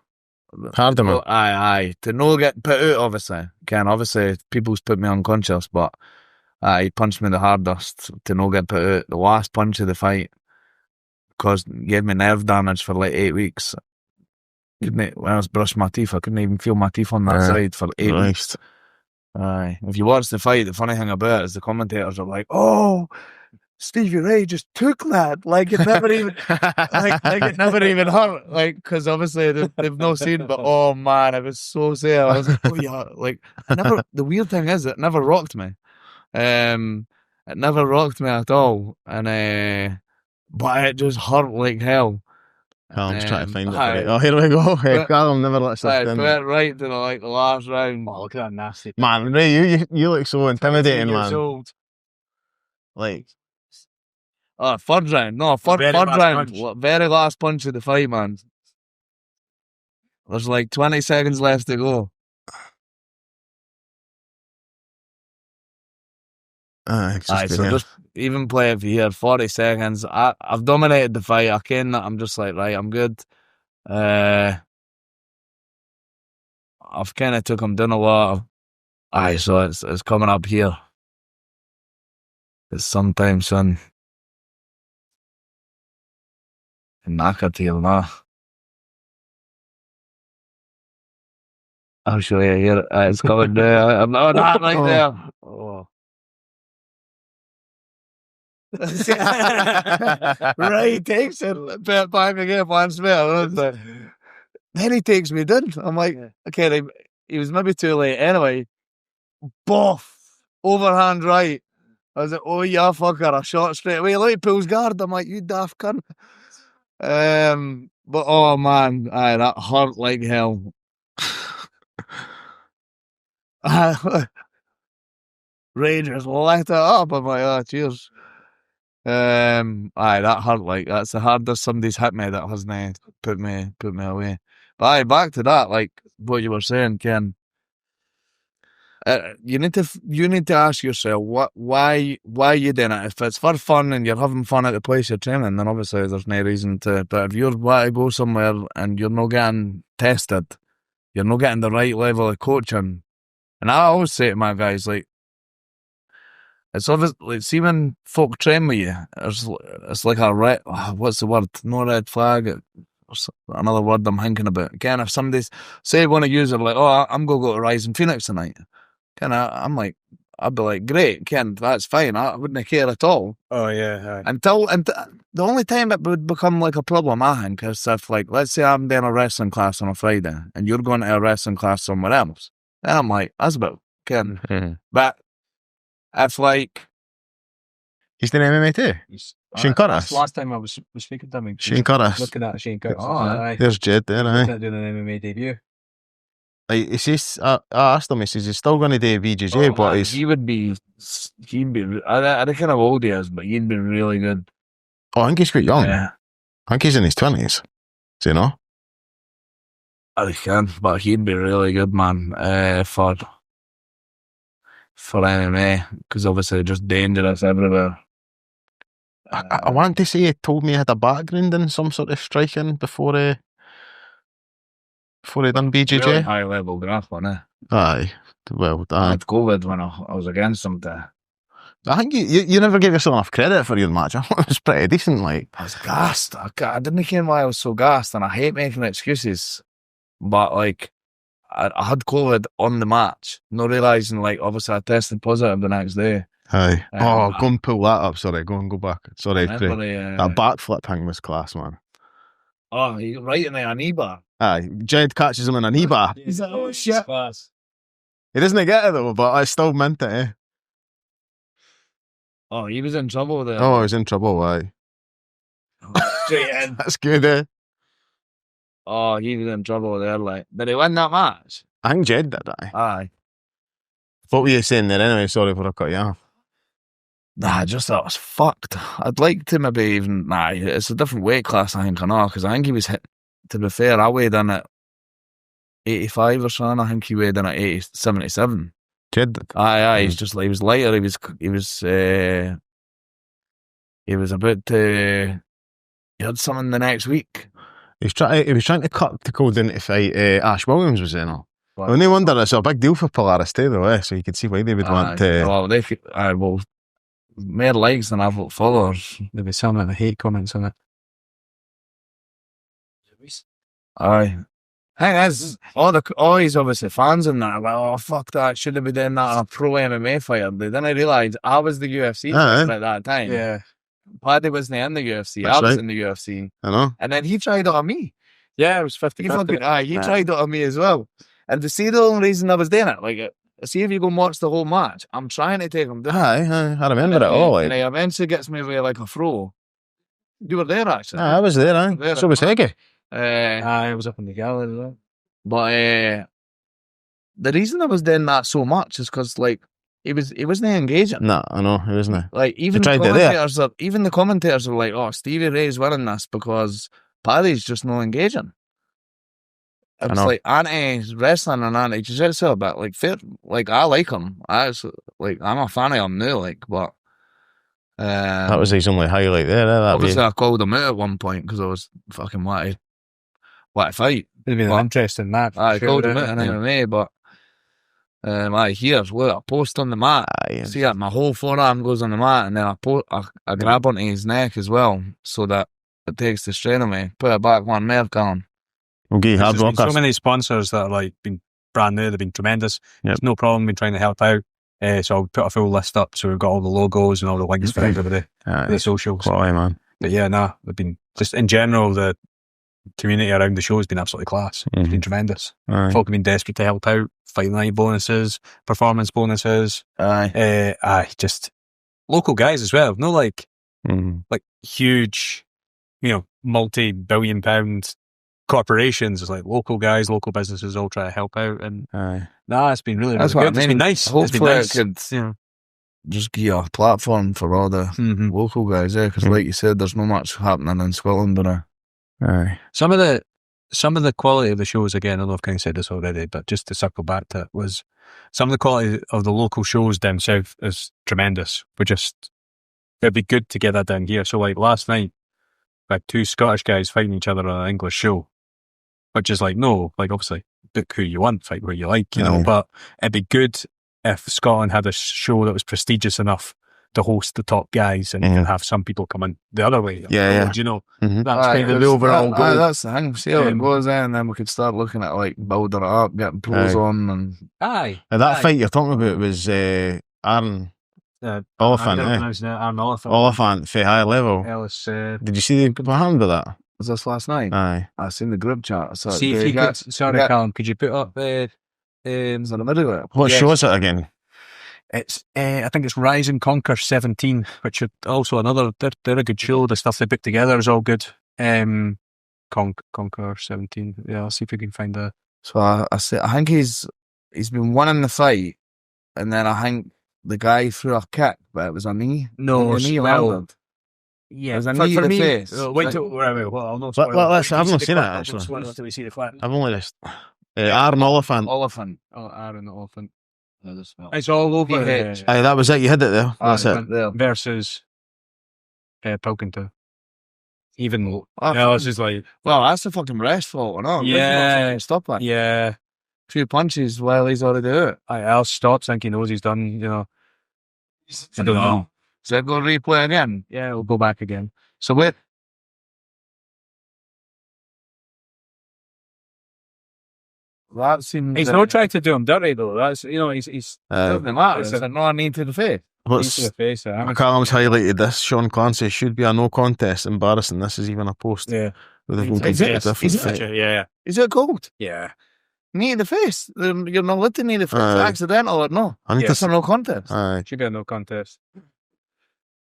S1: Hardiman.
S2: Aye. To no get put out, obviously. Obviously, people's put me unconscious, but he punched me the hardest to no get put out. The last punch of the fight gave me nerve damage for like 8 weeks. When I was brushing my teeth, I couldn't even feel my teeth on that side for 8 weeks. Aye. If you watch the fight, the funny thing about it is the commentators are like, "Oh, Stevie Ray just took that, like it never even, like it never even hurt, like because obviously they've no seen." But oh man, it was so sad. I was like, "Oh yeah," like I never. The weird thing is, it never rocked me. It never rocked me at all, and but it just hurt like hell.
S1: Callum's trying to find it. Oh, here we go. Hey, Callum never lets us in.
S2: Put it right to the last round.
S3: Oh, look at that nasty.
S1: Man, Ray, you look so intimidating, man.
S3: Old.
S1: Like,
S2: third round. No, third round. Very last punch of the fight, man. There's like 20 seconds left to go. Just even play it for here. 40 seconds. I've dominated the fight. I'm just like, right, I'm good. I've kind of took him down a lot. So it's coming up here. It's sometime soon. Knackered here now. I'll show you here. It's coming there. I'm not right there. Oh. Right, takes it back again once more. Then he takes me down. I'm like, okay, he was maybe too late. Anyway, boff, overhand right. I was like, oh yeah, fucker, I shot straight away. Like, he pulls guard. I'm like, you daft cunt. But oh man, that hurt like hell. Rangers let it up. I'm like, oh, cheers. That hurt like that's the hardest somebody's hit me that hasn't put me away. But back to that, like what you were saying, Ken. You need to ask yourself why you doing it. If it's for fun and you're having fun at the place you're training, then obviously there's no reason to. But if you're want to go somewhere and you're not getting tested, you're not getting the right level of coaching. And I always say to my guys, like, it's obviously, like, see when folk train with you, it's like a red, what's the word? No red flag. Another word I'm thinking about. Again, if somebody's, say, want to use it, like, oh, I'm going to go to Rising Phoenix tonight. I'm like, I'd be like, great, Ken, that's fine. I wouldn't care at all.
S3: Oh, yeah.
S2: Until the only time it would become like a problem, I think, is if, like, let's say I'm doing a wrestling class on a Friday and you're going to a wrestling class somewhere else. Then I'm like, that's about Ken.
S1: Mm-hmm.
S2: But if, like,
S1: he's doing MMA too. Shane Curtis.
S3: Last time I was speaking to him.
S1: Shane Curtis.
S3: Looking at Shane Curtis.
S1: There's Jed there,
S3: Looking at doing an MMA debut.
S1: Like, he says, I asked him, he says he's still going to do BJJ, but
S2: he'd be, I reckon how old he is, but he'd be really good.
S1: Oh, I think he's quite young.
S2: Yeah.
S1: I think he's in his 20s. Do you know?
S2: I reckon, but he'd be really good, man, for MMA, because obviously they're just dangerous everywhere.
S1: I want to say he told me he had a background in some sort of striking before he done BJJ.
S2: Really high level grappling,
S1: Aye. Well,
S2: I had COVID when I was against him.
S1: I think you never gave yourself enough credit for your match. I thought it was pretty decent. Like,
S2: I was gassed. I didn't care why I was so gassed, and I hate making excuses. But like, I had COVID on the match, not realising, like, obviously I tested positive the next day.
S1: Aye. Go and pull that up. Sorry, go and go back. Sorry, that backflip thing was class, man.
S2: Oh, he's right in a knee bar.
S1: Aye, Jed catches him in a knee bar.
S2: He's like, oh shit.
S3: Class.
S1: He doesn't get it though, but I still meant it, eh?
S2: Oh, he was in trouble there.
S1: Oh, he was in trouble, aye.
S2: Straight in.
S1: That's good, eh?
S2: Oh, he was in trouble there, like. Did he win that match?
S1: I think Jed did, aye.
S2: Aye.
S1: What were you saying there anyway? Sorry for I cut you off.
S2: Nah, I just thought it was fucked. I'd like to maybe even... Nah, it's a different weight class, I think, I know, because I think he was hit... To be fair, I weighed in at 85 or something. I think he weighed in at 77.
S1: Kid.
S2: Aye, he's just like, he was lighter. He was about to... He had something the next week.
S1: He was trying to cut to go down to fight Ash Williams, was it not? Well, no wonder it's a big deal for Polaris too, though, so you can see why they would want to...
S2: Well, they could... well, more likes than I've got followers.
S3: There'll be some of the hate comments on it.
S2: Aye. Thing is, all these obviously fans and that are like, oh fuck that, should have been doing that on a pro MMA fighter. They didn't realise I was the UFC fighter at that time.
S3: Yeah.
S2: Paddy wasn't in the UFC.
S1: That's
S2: I was
S1: right.
S2: in the UFC.
S1: I know.
S2: And then he tried it on me.
S3: Yeah, it was 50.
S2: He tried it on me as well. And to see the only reason I was doing it, like, see if you go and watch the whole match, I'm trying to take him down.
S1: Aye, I remember it all.
S2: And he eventually gets me with like a throw. You were there actually.
S1: I was there, aye. So was Heggie.
S3: I was up in the gallery as well.
S2: But the reason I was doing that so much is because like he wasn't engaging.
S1: No, I know, he wasn't.
S2: Like even the commentators are like, "Oh, Stevie Ray's winning this because Paddy's just not engaging." It's like anti-wrestling and anti-jiu-jitsu a bit. Like fair, like I like him. I'm a fan of him now. Like, but
S1: that was his only highlight there.
S2: Obviously, I called him out at one point because I was fucking wanted to fight.
S3: It'd be an interesting match.
S2: I called him out in MMA, but here's what I post on the mat. See that my whole forearm goes on the mat, and then I grab onto his neck as well, so that it takes the strain away. Put it back one more, Callum.
S1: Okay, hard
S3: There's
S1: work.
S3: been so many sponsors that are like been brand new. They've been tremendous. There's no problem. Been trying to help out. So I'll put a full list up. So we've got all the logos and all the links for everybody, the socials.
S1: Quality, man.
S3: But yeah, they've been just in general. The community around the show has been absolutely class. It's been tremendous. Folk have been desperate to help out. Fight night bonuses, performance bonuses. Just local guys as well. No like huge, multi-billion-pound corporations. It's like local guys, local businesses all try to help out, and it's been really, really good. It's been nice.
S2: Hopefully it could just give a platform for all the local guys there, because like you said, there's not much happening in Scotland.
S3: Some of the quality of the shows, again, I don't know if I've kind of said this already, but just to circle back to it, was some of the quality of the local shows down south is tremendous. It'd be good to get that down here. So like last night, like two Scottish guys fighting each other on an English show, which is like, no, like obviously book who you want, fight where you like, but it'd be good if Scotland had a show that was prestigious enough to host the top guys, and you can have some people come in the other way. That's kind of the overall goal.
S2: That's the thing. See how it goes in, and then we could start looking at like building it up, getting pros on, and
S1: that fight you're talking about was Aaron Oliphant,
S3: Aaron
S1: Oliphant for high level.
S3: Ellis,
S1: did you see what happened with that?
S2: Was this last night?
S1: Aye,
S2: I seen the group chat.
S3: See if you could. Sorry, Callum, could you put up
S2: is in the middle?
S1: What show is it again?
S3: It's I think it's Rise and Conquer 17, which are also another. They're a good show. The stuff they put together is all good. Conquer 17. Yeah, I'll see if we can find a.
S2: So I think he's been winning the fight, and then I think the guy threw a kick, but it was a knee.
S3: No,
S2: a knee landed.
S3: Yeah,
S2: it was a knee to the face.
S3: Wait till I'll not.
S1: I haven't seen it actually.
S3: Until we see the clip.
S1: I've only just Aaron Oliphant.
S3: Aaron Oliphant. It's all over.
S1: Aye, that was it. You hit it there. That's it.
S3: Versus Pilkington. Even though it's just like,
S2: well, that's the fucking rest fault, or not?
S3: Yeah,
S2: stop that.
S3: Yeah,
S2: a few punches while he's already do it.
S3: I'll stop. Think he knows he's done. I don't know.
S2: Does that go replay again?
S3: Yeah, we'll go back again.
S2: So wait. That seems.
S3: He's not trying to do him dirty though. That's he's
S2: doesn't matter. It's not a knee to the face.
S1: Callum's highlighted this. Sean Clancy should be a no contest. Embarrassing. This is even a post.
S3: Yeah.
S2: Is it cold?
S3: Yeah.
S2: Knee to the face. You're not letting knee to the face. Accidental or no? It's a no contest.
S3: Should be a no contest.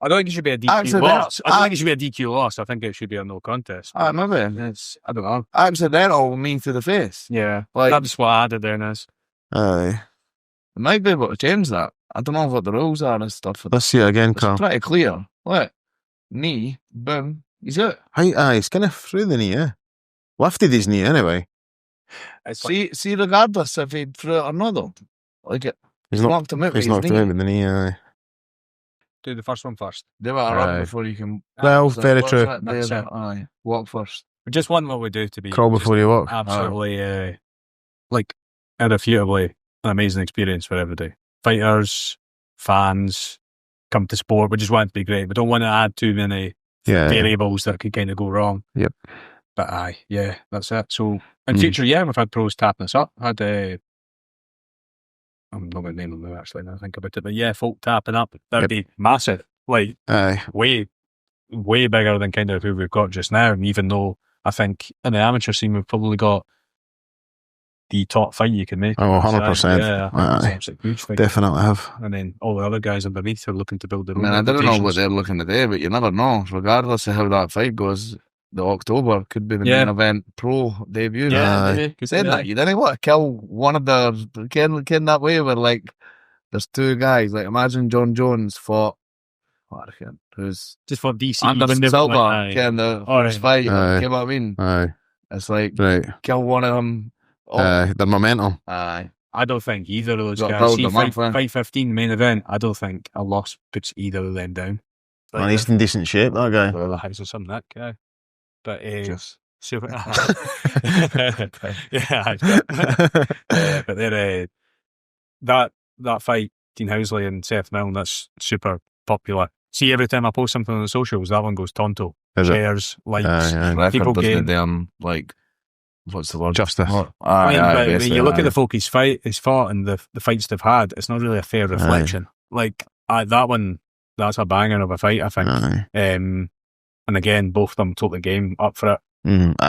S3: I don't think it should be a DQ loss. I don't think it should be a DQ loss. I think it should be a no contest.
S2: Maybe.
S3: I don't know.
S2: Accidental knee to the face.
S3: Yeah. That's what I added there, Naz.
S1: Aye.
S2: They might be able to change that. I don't know what the rules are and stuff.
S1: Let's see it again,
S2: It's
S1: Carl.
S2: pretty clear. Look, knee, boom, he's out.
S1: He's kind of through the knee, lifted his knee anyway.
S2: See, regardless if he threw it or not, though, like he's knocked him out with his knee.
S1: He's knocked him out with the knee,
S3: Do the first one first.
S2: Do it a run before you can.
S1: Well, very true.
S3: That's it.
S2: Aye, walk first.
S3: We just want what we do to be
S1: Crawl before you walk.
S3: absolutely, like, irrefutably an amazing experience for everybody. Fighters, fans, come to sport. We just want it to be great. We don't want to add too many variables that could kind of go wrong.
S1: Yep.
S3: But that's it. So in future, we've had pros tapping us up. Had I'm not going to name them now, actually, now I think about it. But folk tapping up. That'd be massive. Like, way bigger than kind of who we've got just now. And even though I think in the amateur scene, we've probably got the top fight you can make.
S1: Oh, 100%.
S3: Yeah, it's a huge fight.
S1: Definitely have.
S3: And then all the other guys underneath are looking to build their own.
S2: I don't know what they're looking to do, but you never know. Regardless of how that fight goes, the October could be the main event pro debut. Saying that, you didn't want to kill one of the kid that way, where like there's two guys. Like imagine John Jones fought who's
S3: just for DC
S2: Anderson Silva in the first fight. You know what I mean? It's like kill one of them.
S1: The momentum.
S3: I don't think either of those guys. See, fight 15 main event. I don't think a loss puts either of them down.
S1: Like, he's in decent shape, that guy.
S3: The house or something, that guy. But
S2: just
S3: super. But they're that fight, Dean Housley and Seth Milne, that's super popular. See, every time I post something on the socials, that one goes tonto. Shares, likes, people gain.
S2: Like, what's the word?
S1: Justice.
S3: But when you look at the folk he's fought and the fights they've had, it's not really a fair reflection. Like that one, that's a banger of a fight, I think. And again, both of them totally game up for it.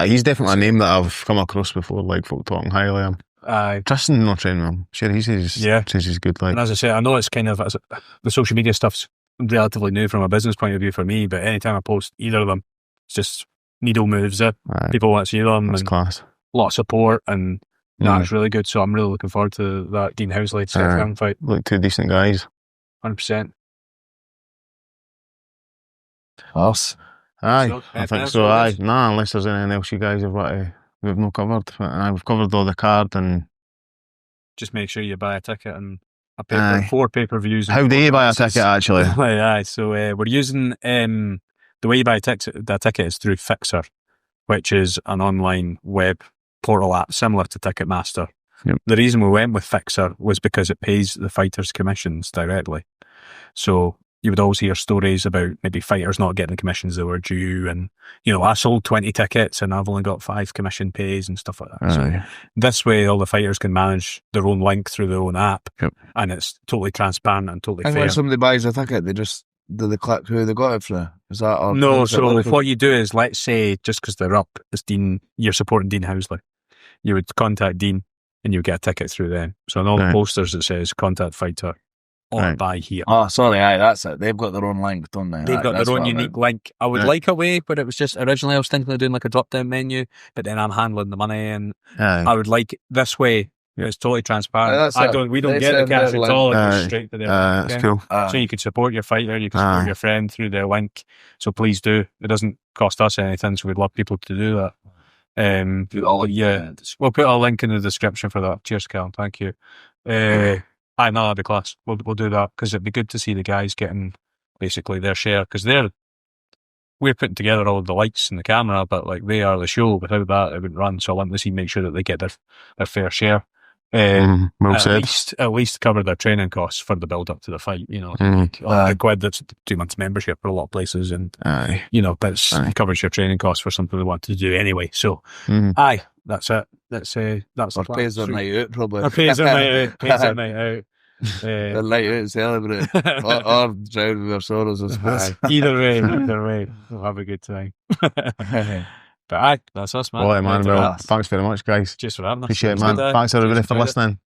S1: He's definitely a name that I've come across before, like folk talking highly of him. Tristan not training him. Sure, he says he's good. Like,
S3: and as I say, I know it's kind of the social media stuff's relatively new from a business point of view for me, but anytime I post either of them, it's just needle moves. People want to see them.
S1: That's
S3: and
S1: class.
S3: A lot of support, and that's really good. So I'm really looking forward to that Dean Housley Seth Milne fight.
S1: Look, two decent guys.
S3: 100%.
S1: Us. I think so. Unless there's anything else you guys have we've not covered. We've covered all the card, and
S3: just make sure you buy a ticket and a paper, 4 pay-per-views.
S1: How do you buy a ticket, actually?
S3: So we're using the way you buy a ticket is through Fixer, which is an online web portal app similar to Ticketmaster.
S1: Yep.
S3: The reason we went with Fixer was because it pays the fighters' commissions directly. So you would always hear stories about maybe fighters not getting the commissions they were due, and I sold 20 tickets and I've only got 5 commission pays and stuff like that. So this way all the fighters can manage their own link through their own app, and it's totally transparent and totally fair.
S2: When somebody buys a ticket, do they click who they got it for? Is that
S3: no? So what you do is, let's say, just because they're up, it's Dean, you're supporting Dean Housley, you would contact Dean and you get a ticket through them. So on all the posters it says contact fighter or buy here.
S2: Oh, sorry, that's it. They've got their own link, don't they?
S3: They've got their own unique link. I would like a way, but it was just originally I was thinking of doing like a drop down menu, but then I'm handling the money, and I would like this way. It's totally transparent. We don't get the cash at all. It goes straight to them.
S1: That's cool.
S3: So you can support your fighter, you can support your friend through their link. So please do. It doesn't cost us anything, so we'd love people to do that. We'll put a link in the description for that. Cheers, Cal. Thank you. That'd be class. We'll do that, because it'd be good to see the guys getting basically their share, because we're putting together all the lights and the camera, but like they are the show. Without that, it wouldn't run. So I want to see make sure that they get their fair share. At least cover their training costs for the build up to the fight. £100 that's 2 months membership for a lot of places, and that covers your training costs for something they want to do anyway. So that's it. That's the plan.
S2: Pays their night out, probably.
S3: Pays their night out.
S2: The night out celebrate or drown with their sorrows, I suppose.
S3: Either way, we'll have a good time. But that's us, man.
S1: Well, thanks very much, guys.
S3: Cheers for having us.
S1: Appreciate it, man. Thanks everybody for listening.